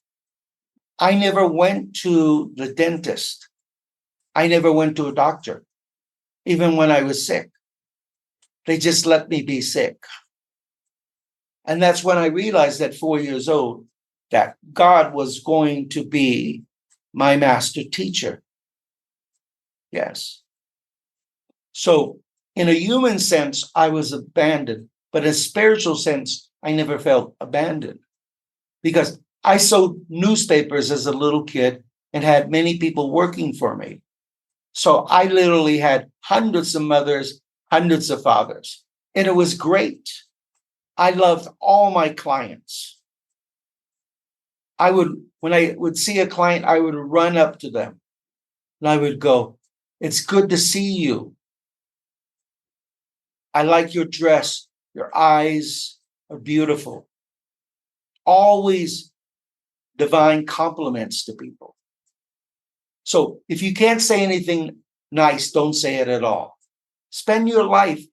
I never went to the dentist. I never went to a doctor, even when I was sick. They just let me be sick. And that's when I realized at 4 years old that God was going to be my master teacher. Yes. So in a human sense, I was abandoned, but in a spiritual sense, I never felt abandoned because I sold newspapers as a little kid and had many people working for me. So I literally had hundreds of mothers, hundreds of fathers, and it was great. I loved all my clients. When I would see a client, I would run up to them and I would go, "It's good to see you. I like your dress. Your eyes are beautiful." Always divine compliments to people. So if you can't say anything nice, don't say it at all. Spend your life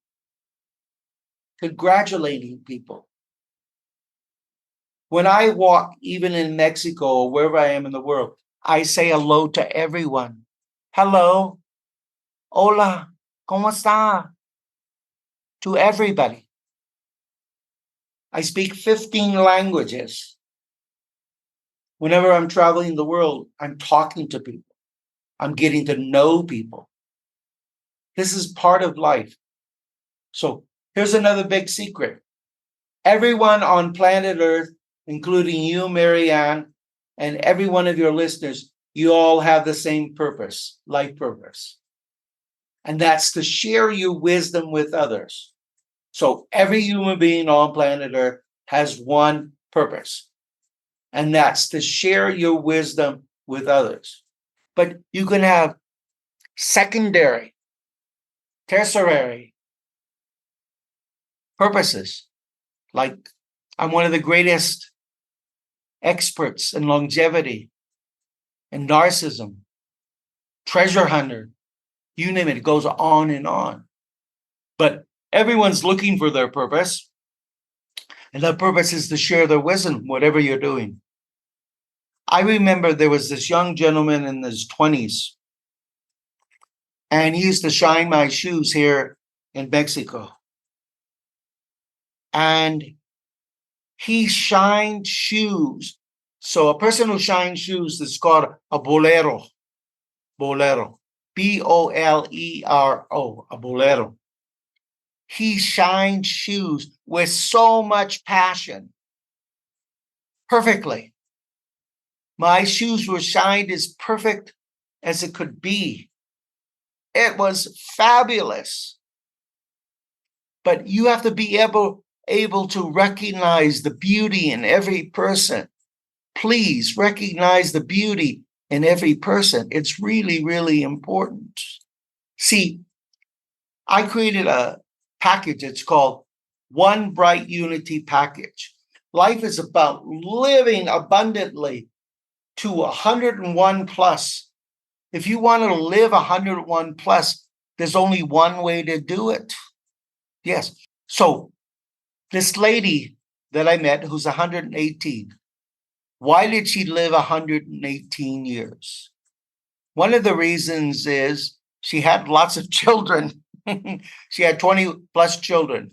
congratulating people. When I walk, even in Mexico or wherever I am in the world, I say hello to everyone. Hello. Hola. ¿Cómo está? To everybody. I speak 15 languages. Whenever I'm traveling the world, I'm talking to people. I'm getting to know people. This is part of life. So here's another big secret. Everyone on planet Earth, including you, Marianne, and every one of your listeners, you all have the same purpose, life purpose. And that's to share your wisdom with others. So every human being on planet Earth has one purpose, and that's to share your wisdom with others. But you can have secondary, tertiary purposes. Like, I'm one of the greatest experts in longevity and narcissism, treasure hunter, you name it, it goes on and on. But everyone's looking for their purpose, and that purpose is to share their wisdom, whatever you're doing. I remember there was this young gentleman in his 20s, and he used to shine my shoes here in Mexico. And he shined shoes. So a person who shines shoes is called a bolero. Bolero. Bolero. A bolero. He shined shoes with so much passion. Perfectly. My shoes were shined as perfect as it could be. It was fabulous. But you have to be able to recognize the beauty in every person. Please recognize the beauty in every person. It's really, really important. See, I created a package. It's called One Bright Unity Package. Life is about living abundantly to 101 plus. If you want to live 101 plus, there's only one way to do it. Yes. So this lady that I met who's 118, why did she live 118 years? One of the reasons is she had lots of children. She had 20 plus children.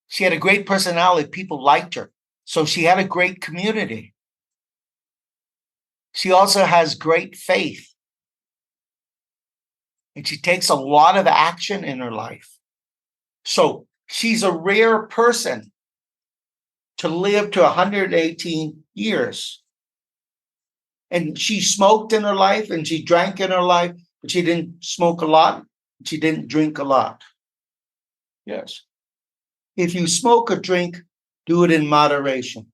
She had a great personality. People liked her. So she had a great community. She also has great faith. And she takes a lot of action in her life. So she's a rare person to live to 118 years. And she smoked in her life and she drank in her life, but she didn't smoke a lot. She didn't drink a lot. Yes. If you smoke or drink, do it in moderation.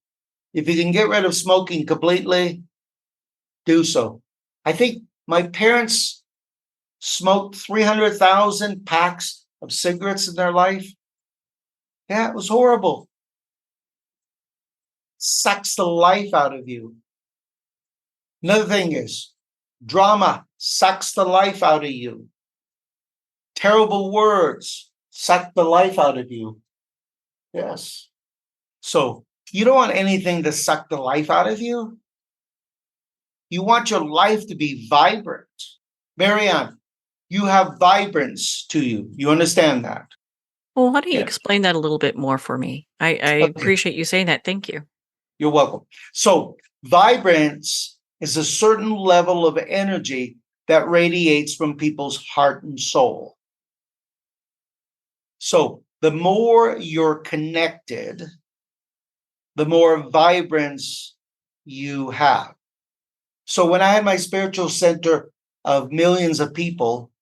If you can get rid of smoking completely, do so. I think my parents smoked 300,000 packs of cigarettes in their life. Yeah, it was horrible. Sucks the life out of you. Another thing is, drama sucks the life out of you. Terrible words suck the life out of you. Yes. So you don't want anything to suck the life out of you. You want your life to be vibrant. Marianne, you have vibrance to you. You understand that? Well, why don't you Yes. explain that a little bit more for me? I Okay. appreciate you saying that. Thank you. You're welcome. So vibrance is a certain level of energy that radiates from people's heart and soul. So the more you're connected, the more vibrance you have. So when I had my spiritual center of millions of people,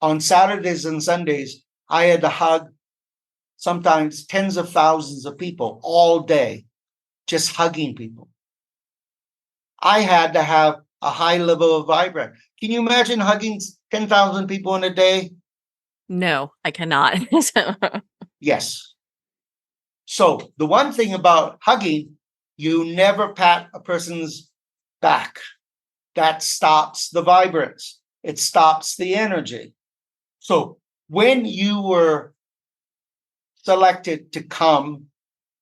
on Saturdays and Sundays, I had to hug sometimes tens of thousands of people all day, just hugging people. I had to have a high level of vibrance. Can you imagine hugging 10,000 people in a day? No, I cannot. Yes. So the one thing about hugging, you never pat a person's back. That stops the vibrance. It stops the energy. So when you were selected to come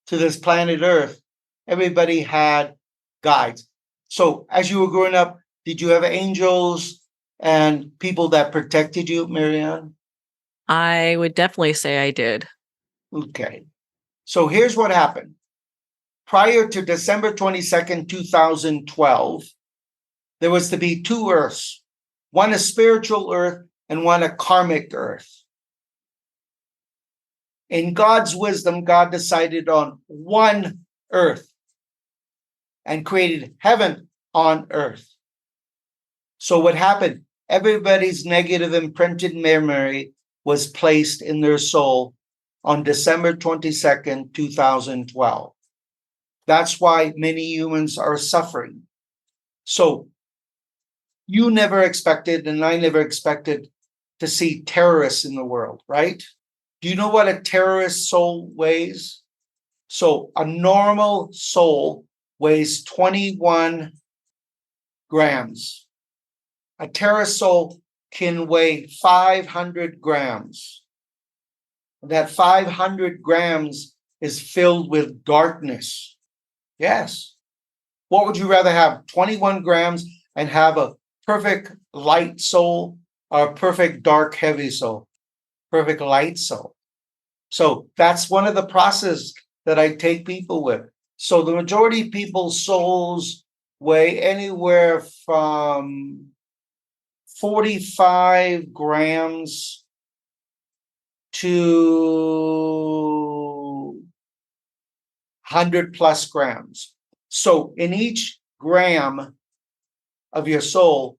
to this planet Earth, everybody had guides. So as you were growing up, did you have angels and people that protected you, Marianne? I would definitely say I did. Okay. So here's what happened. Prior to December 22nd, 2012, there was to be two Earths, one a spiritual Earth and one a karmic Earth. In God's wisdom, God decided on one Earth and created heaven on earth. So what happened? Everybody's negative imprinted memory was placed in their soul on December 22nd, 2012. That's why many humans are suffering. So you never expected, and I never expected to see terrorists in the world, right? Do you know what a terrorist soul weighs? So a normal soul weighs 21 grams. A terrorist soul can weigh 500 grams. That 500 grams is filled with darkness. Yes. What would you rather have? 21 grams and have a perfect light soul or a perfect dark heavy soul? Perfect light soul. So that's one of the processes that I take people with. So the majority of people's souls weigh anywhere from 45 grams to 100 plus grams. So in each gram of your soul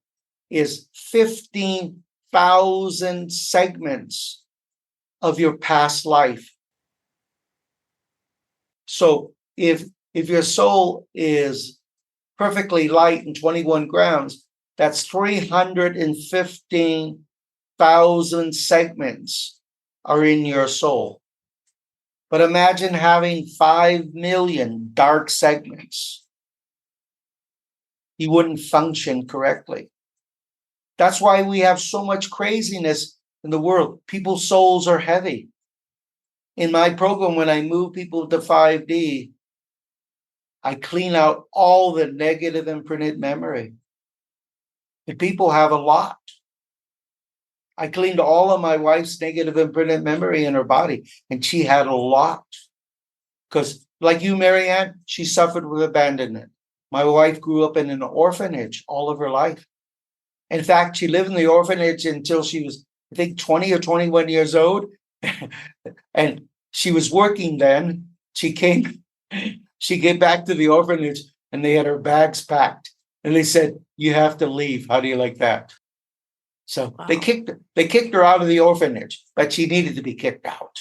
is 15,000 segments of your past life. So if your soul is perfectly light and 21 grams, that's 315,000 segments are in your soul. But imagine having 5 million dark segments. You wouldn't function correctly. That's why we have so much craziness in the world. People's souls are heavy. In my program, when I move people to 5D, I clean out all the negative imprinted memory. The people have a lot. I cleaned all of my wife's negative imprinted memory in her body, and she had a lot. Because, like you, Marianne, she suffered with abandonment. My wife grew up in an orphanage all of her life. In fact, she lived in the orphanage until she was, I think, 20 or 21 years old. And she was working then. She came back to the orphanage, and they had her bags packed. And they said, "You have to leave. How do you like that?" So Wow. they kicked her out of the orphanage, but she needed to be kicked out.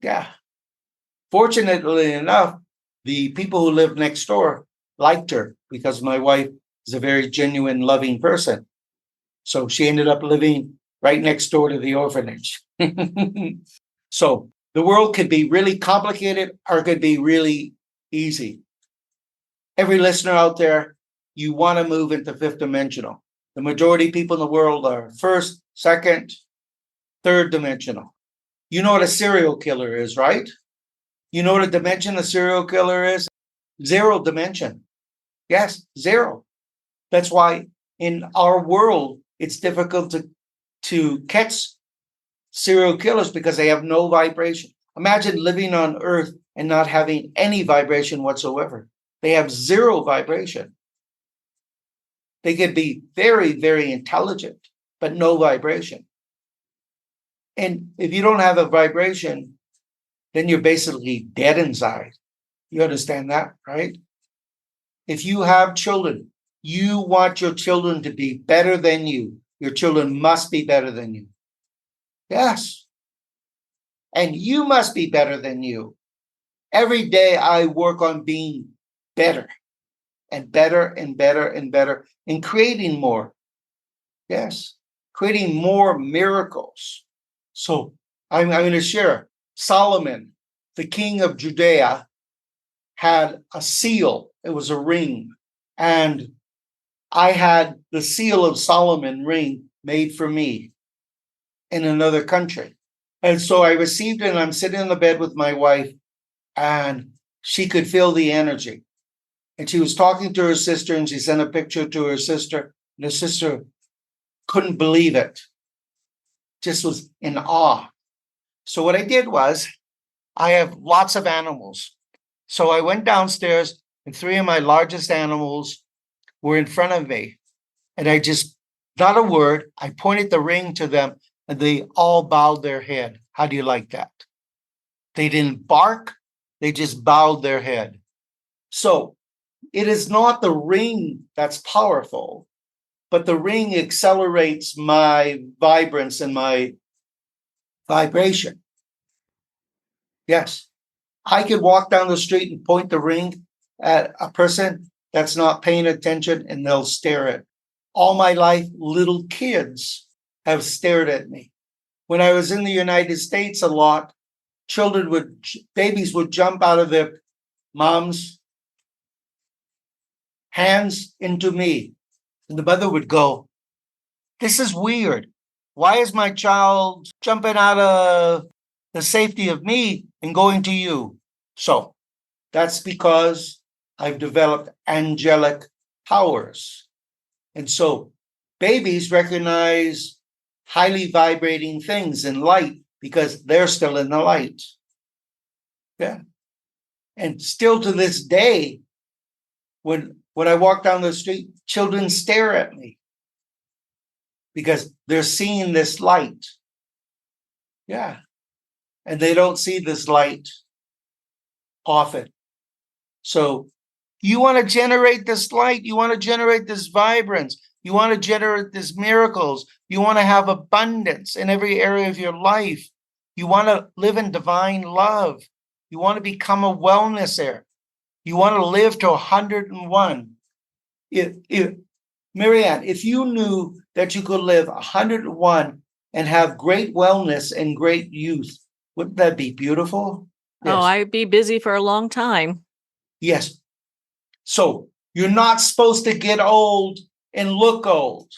Yeah. Fortunately enough, the people who lived next door liked her because my wife is a very genuine, loving person. So she ended up living right next door to the orphanage. So the world could be really complicated or it could be really easy. Every listener out there, you want to move into fifth dimensional. The majority of people in the world are first, second, third dimensional. You know what a serial killer is, right? You know what a dimension a serial killer is? 0 dimension. Yes, 0. That's why in our world, it's difficult to catch serial killers because they have no vibration. Imagine living on Earth and not having any vibration whatsoever. They have 0 vibration. They could be very, very intelligent, but no vibration. And if you don't have a vibration, then you're basically dead inside. You understand that, right? If you have children, you want your children to be better than you. Your children must be better than you. Yes. And you must be better than you. Every day I work on being better and better and better and better and creating more. Yes. Creating more miracles. So I'm going to share. Solomon, the king of Judea, had a seal. It was a ring. And I had the seal of Solomon ring made for me in another country. And so I received it, and I'm sitting in the bed with my wife, and she could feel the energy. And she was talking to her sister, and she sent a picture to her sister. And her sister couldn't believe it, just was in awe. So what I did was, I have lots of animals. So I went downstairs, and 3 of my largest animals were in front of me. And I just, not a word, I pointed the ring to them, and they all bowed their head. How do you like that? They didn't bark, they just bowed their head. So it is not the ring that's powerful, but the ring accelerates my vibrance and my vibration. Yes, I could walk down the street and point the ring at a person that's not paying attention, and they'll stare at. All my life, little kids have stared at me. When I was in the United States a lot, babies would jump out of their mom's hands into me. And the mother would go, "This is weird. Why is my child jumping out of the safety of me and going to you?" So that's because I've developed angelic powers. And so babies recognize highly vibrating things in light because they're still in the light. Yeah. And still to this day, when I walk down the street, children stare at me because they're seeing this light. Yeah. And they don't see this light often. So you want to generate this light. You want to generate this vibrance. You want to generate these miracles. You want to have abundance in every area of your life. You want to live in divine love. You want to become a wellnesser. You want to live to 101. Marianne, if you knew that you could live 101 and have great wellness and great youth, wouldn't that be beautiful? Oh, I'd be busy for a long time. Yes. So you're not supposed to get old and look old.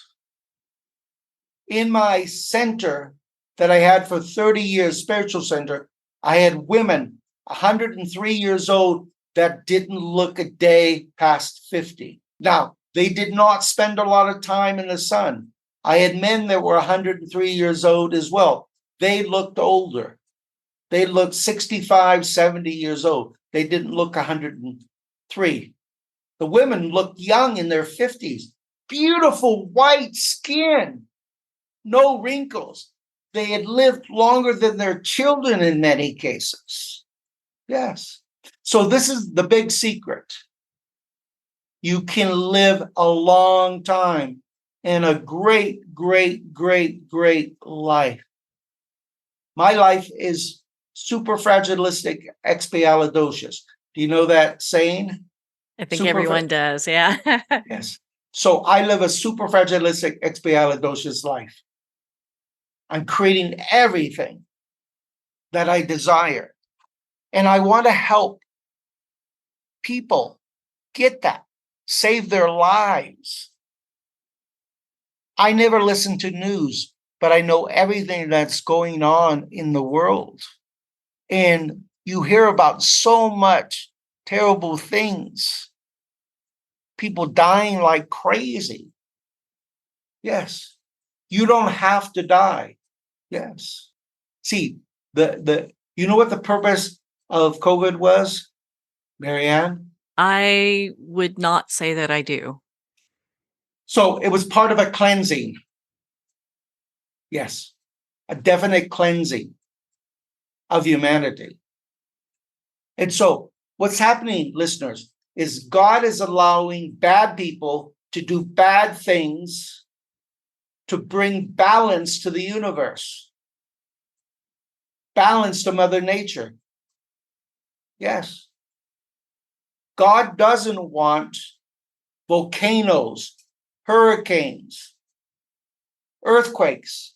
In my center that I had for 30 years, spiritual center, I had women 103 years old that didn't look a day past 50. Now, they did not spend a lot of time in the sun. I had men that were 103 years old as well. They looked older. They looked 65, 70 years old. They didn't look 103. The women looked young in their 50s. Beautiful white skin, no wrinkles. They had lived longer than their children in many cases. Yes. So this is the big secret. You can live a long time and a great, great, great, great life. My life is superfragilistic expialidocious. Do you know that saying? I think everyone does, yeah. Yes. So I live a superfragilistic expialidocious life. I'm creating everything that I desire. And I want to help people get that, save their lives. I never listen to news, but I know everything that's going on in the world. And you hear about so much terrible things. People dying like crazy. Yes. You don't have to die. Yes. See, you know what the purpose of COVID was, Marianne? I would not say that I do. So it was part of a cleansing. Yes. A definite cleansing of humanity. And so what's happening, listeners, is God is allowing bad people to do bad things to bring balance to the universe, balance to Mother Nature. Yes. God doesn't want volcanoes, hurricanes, earthquakes,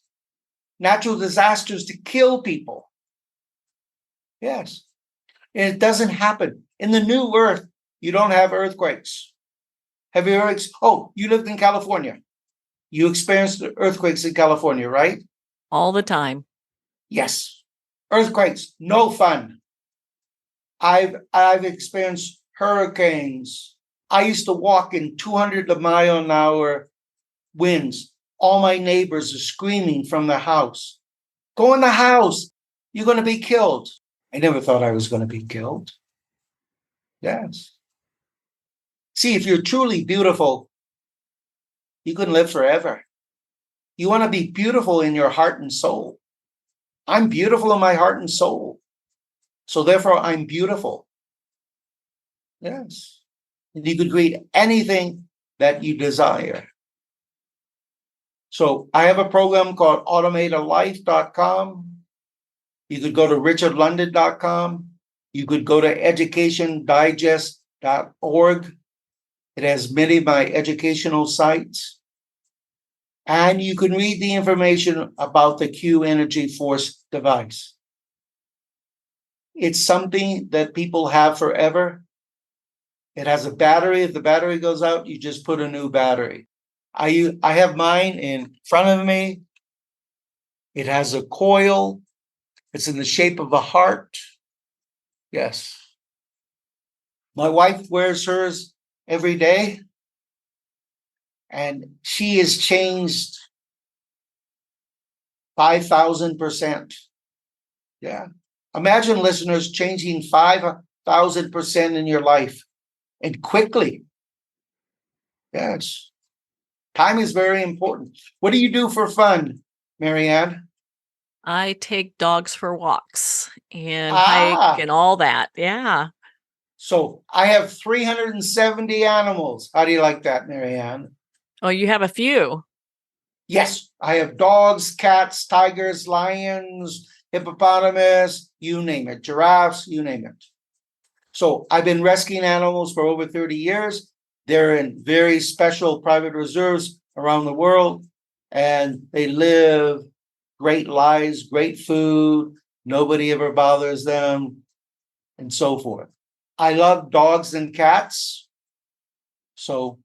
natural disasters to kill people. Yes. And it doesn't happen. In the new earth, you don't have earthquakes. Have you ever, you lived in California. You experienced earthquakes in California, right? All the time. Yes. Earthquakes, no fun. I've experienced hurricanes. I used to walk in 200-mile-an-hour winds. All my neighbors are screaming from the house. Go in the house. You're going to be killed. I never thought I was going to be killed. Yes. See, if you're truly beautiful, you can live forever. You want to be beautiful in your heart and soul. I'm beautiful in my heart and soul. So therefore, I'm beautiful. Yes. And you could create anything that you desire. So I have a program called automatealife.com. You could go to richardlondon.com. You could go to educationdigest.org. It has many of my educational sites. And you can read the information about the Q Energy Force device. It's something that people have forever. It has a battery. If the battery goes out, you just put a new battery. I have mine in front of me. It has a coil. It's in the shape of a heart. Yes. My wife wears hers every day, and she has changed 5,000%. Yeah. Imagine, listeners, changing 5,000% in your life, and quickly. Yes. Time is very important. What do you do for fun, Marianne? I take dogs for walks and hike and all that. Yeah. So I have 370 animals. How do you like that, Marianne? Oh, you have a few. Yes, I have dogs, cats, tigers, lions, hippopotamus, you name it, giraffes, you name it. So I've been rescuing animals for over 30 years. They're in very special private reserves around the world, and they live great lives, great food. Nobody ever bothers them, and so forth. I love dogs and cats. So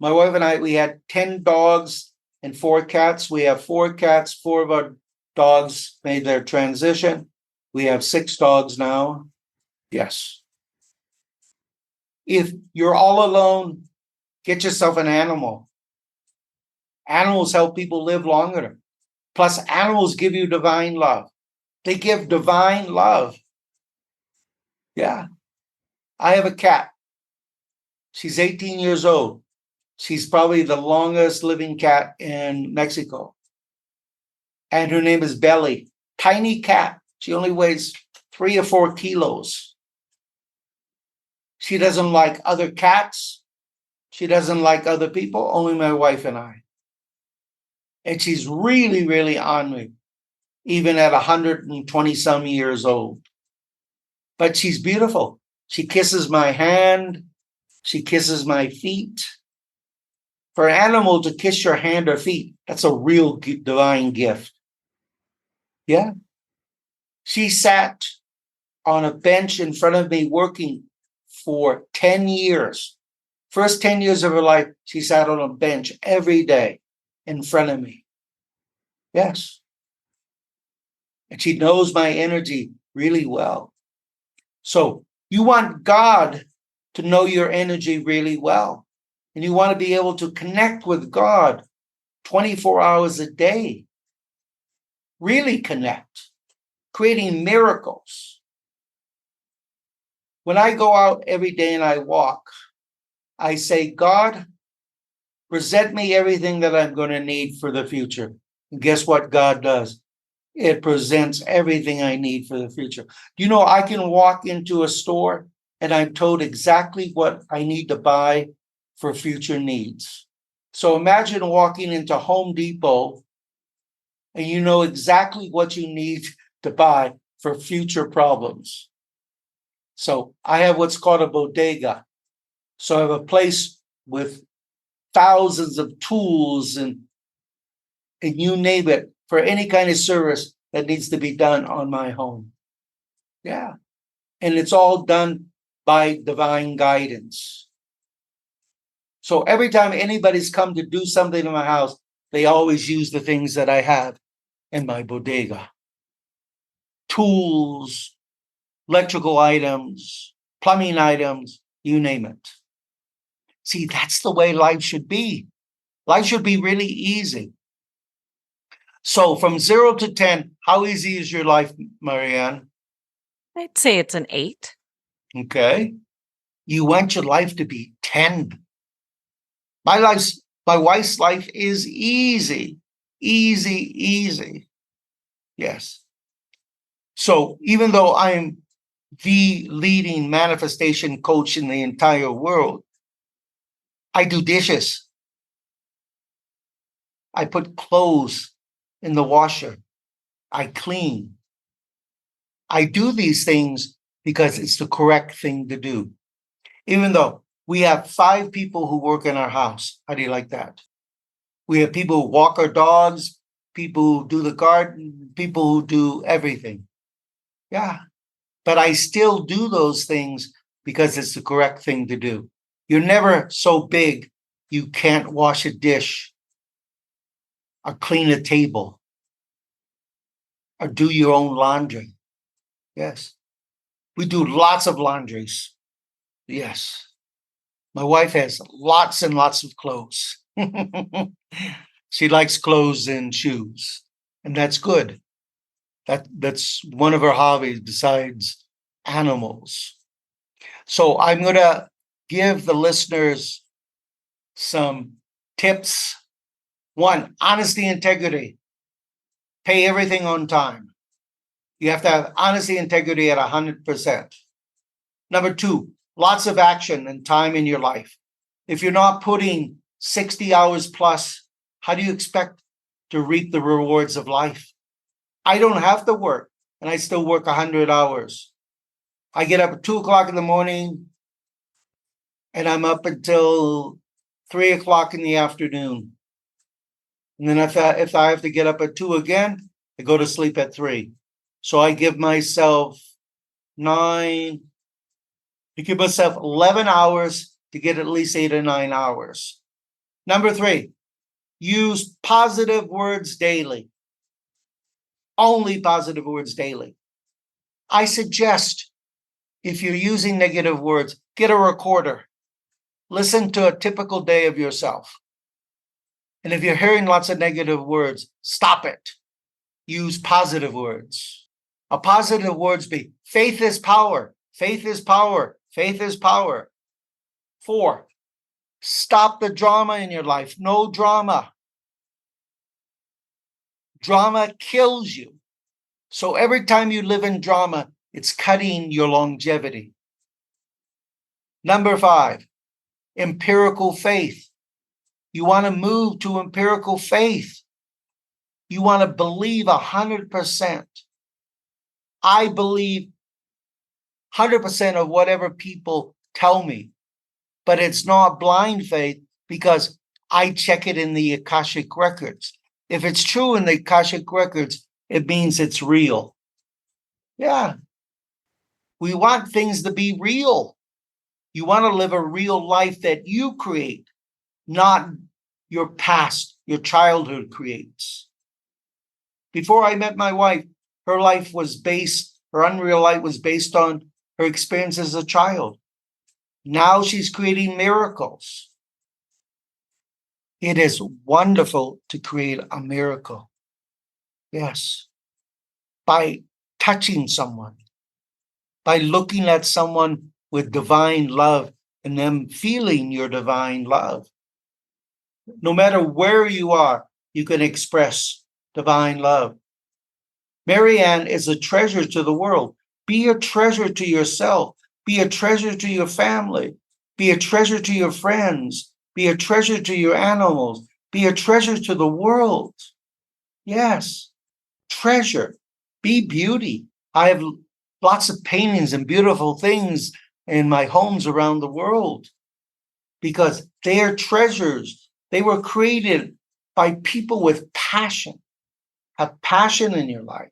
my wife and I, we had 10 dogs and 4 cats. We have 4 cats. 4 of our dogs made their transition. We have 6 dogs now. Yes. If you're all alone, get yourself an animal. Animals help people live longer. Plus, animals give you divine love. They give divine love. Yeah. I have a cat. She's 18 years old. She's probably the longest living cat in Mexico. And her name is Belly. Tiny cat. She only weighs 3 or 4 kilos. She doesn't like other cats. She doesn't like other people, only my wife and I. And she's really, really on me, even at 120 some years old. But she's beautiful. She kisses my hand. She kisses my feet. For an animal to kiss your hand or feet, that's a real divine gift. Yeah. She sat on a bench in front of me working for 10 years. First 10 years of her life, she sat on a bench every day in front of me. Yes. And she knows my energy really well. So you want God to know your energy really well. And you want to be able to connect with God 24 hours a day. Really connect, creating miracles. When I go out every day and I walk, I say, God, present me everything that I'm going to need for the future. And guess what God does? It presents everything I need for the future. You know, I can walk into a store and I'm told exactly what I need to buy for future needs. So imagine walking into Home Depot and you know exactly what you need to buy for future problems. So I have what's called a bodega. So I have a place with thousands of tools and you name it for any kind of service that needs to be done on my home. Yeah. And it's all done by divine guidance. So every time anybody's come to do something in my house, they always use the things that I have in my bodega. Tools, electrical items, plumbing items, you name it. See, that's the way life should be. Life should be really easy. So from 0 to 10, how easy is your life, Marianne? I'd say it's an 8. Okay. You want your life to be 10. My wife's life is easy, easy. Yes. So even though I'm the leading manifestation coach in the entire world, I do dishes. I put clothes in the washer. I clean. I do these things because it's the correct thing to do. Even though we have 5 people who work in our house. How do you like that? We have people who walk our dogs, people who do the garden, people who do everything. Yeah. But I still do those things because it's the correct thing to do. You're never so big you can't wash a dish or clean a table or do your own laundry. Yes. We do lots of laundries. Yes. My wife has lots and lots of clothes. She likes clothes and shoes, and that's good. That's one of her hobbies besides animals. So I'm going to give the listeners some tips. 1, honesty, integrity. Pay everything on time. You have to have honesty, integrity at 100%. Number 2, lots of action and time in your life. If you're not putting 60 hours plus, how do you expect to reap the rewards of life? I don't have to work, and I still work 100 hours. I get up at 2 o'clock in the morning, and I'm up until 3 o'clock in the afternoon. And then if I have to get up at 2 again, I go to sleep at 3. So I give myself 11 hours to get at least 8 or 9 hours. Number 3, use positive words daily. Only positive words daily. I suggest, if you're using negative words, get a recorder. Listen to a typical day of yourself. And if you're hearing lots of negative words, stop it. Use positive words. A positive words be, faith is power. Faith is power. Faith is power. 4, stop the drama in your life. No drama. Drama kills you. So every time you live in drama, it's cutting your longevity. Number 5, empirical faith. You want to move to empirical faith. You want to believe 100%. I believe 100% of whatever people tell me, but it's not blind faith because I check it in the Akashic records. If it's true in the Akashic records, it means it's real. Yeah. We want things to be real. You want to live a real life that you create, not your past, your childhood creates. Before I met my wife, her unreal life was based on her experience as a child. Now she's creating miracles. It is wonderful to create a miracle. Yes. By touching someone, by looking at someone with divine love and them feeling your divine love. No matter where you are, you can express divine love. Marianne is a treasure to the world. Be a treasure to yourself. Be a treasure to your family. Be a treasure to your friends. Be a treasure to your animals. Be a treasure to the world. Yes, treasure. Be beauty. I have lots of paintings and beautiful things in my homes around the world because they are treasures. They were created by people with passion. Have passion in your life.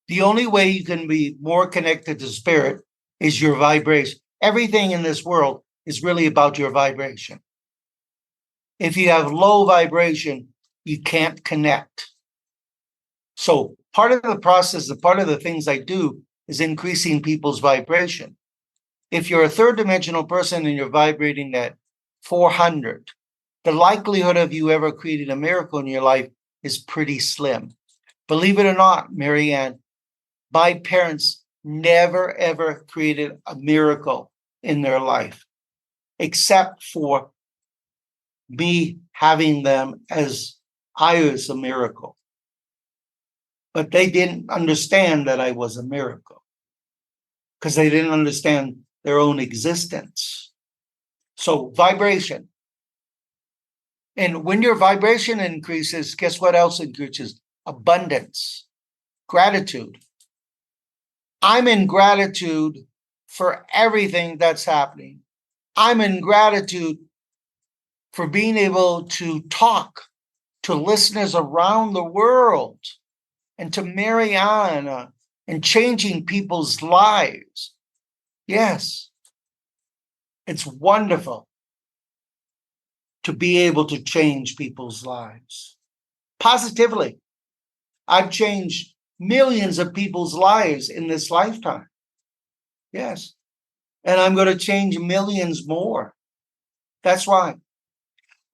The only way you can be more connected to spirit is your vibration. Everything in this world is really about your vibration. If you have low vibration, you can't connect. So part of the process, part of the things I do is increasing people's vibration. If you're a third dimensional person and you're vibrating at 400, the likelihood of you ever creating a miracle in your life is pretty slim. Believe it or not, Marianne, my parents never ever created a miracle in their life, except for me having them as I was a miracle. But they didn't understand that I was a miracle because they didn't understand their own existence. So vibration. And when your vibration increases, guess what else increases? Abundance, gratitude. I'm in gratitude for everything that's happening. I'm in gratitude for being able to talk to listeners around the world and to Marianne and changing people's lives. Yes, it's wonderful to be able to change people's lives positively. I've changed millions of people's lives in this lifetime. Yes. And I'm going to change millions more. That's right.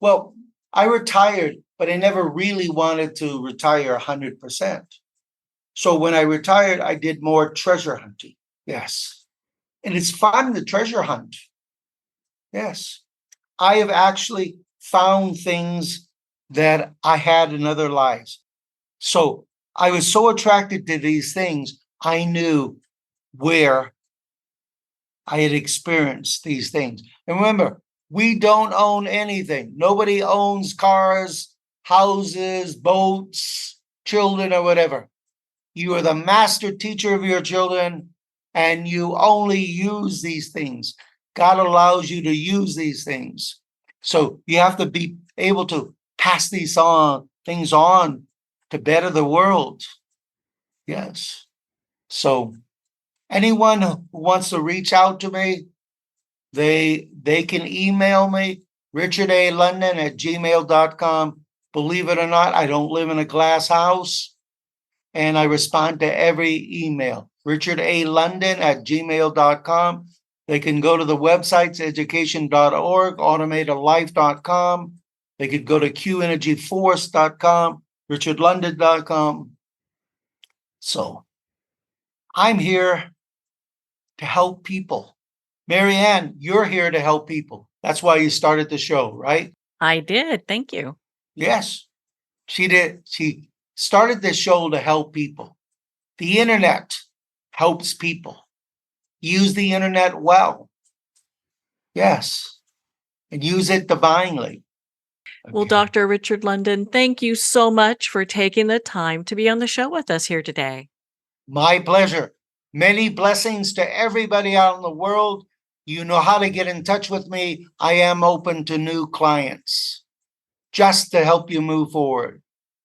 Well, I retired, but I never really wanted to retire 100%. So when I retired, I did more treasure hunting. Yes. And it's fun to treasure hunt. Yes. I have actually found things that I had in other lives. So I was so attracted to these things, I knew where I had experienced these things. And remember, we don't own anything. Nobody owns cars, houses, boats, children, or whatever. You are the master teacher of your children, and you only use these things. God allows you to use these things. So you have to be able to pass these things on to better the world. Yes. So anyone who wants to reach out to me, they can email me, richardalondon@gmail.com. Believe it or not, I don't live in a glass house, and I respond to every email. richardalondon@gmail.com. They can go to the websites, education.org, automatedlife.com. They could go to qenergyforce.com, richardlondon.com. So I'm here to help people. Marianne, you're here to help people. That's why you started the show, right? I did. Thank you. Yes, she did. She started this show to help people. The internet helps people. Use the internet well. Yes, and use it divinely. Well, Okay. Dr. Richard London, thank you so much for taking the time to be on the show with us here today. My pleasure. Many blessings to everybody out in the world. You know how to get in touch with me. I am open to new clients just to help you move forward.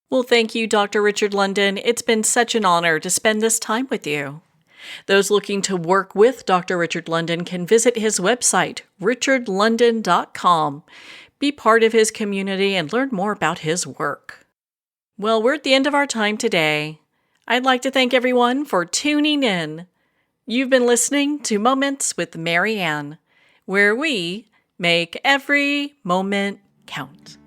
Well, thank you, Dr. Richard London. It's been such an honor to spend this time with you. Those looking to work with Dr. Richard London can visit his website, richardlondon.com. Be part of his community and learn more about his work. Well, we're at the end of our time today. I'd like to thank everyone for tuning in. You've been listening to Moments with Marianne, where we make every moment count.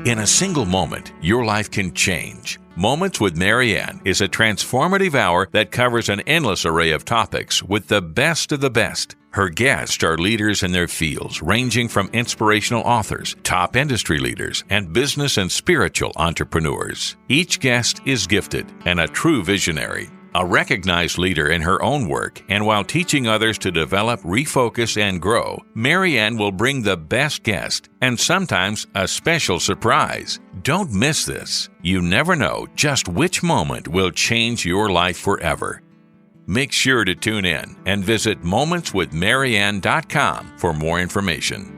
In a single moment, your life can change. Moments with Marianne is a transformative hour that covers an endless array of topics with the best of the best. Her guests are leaders in their fields, ranging from inspirational authors, top industry leaders, and business and spiritual entrepreneurs. Each guest is gifted and a true visionary, a recognized leader in her own work, and while teaching others to develop, refocus, and grow, Marianne will bring the best guest and sometimes a special surprise. Don't miss this. You never know just which moment will change your life forever. Make sure to tune in and visit momentswithmarianne.com for more information.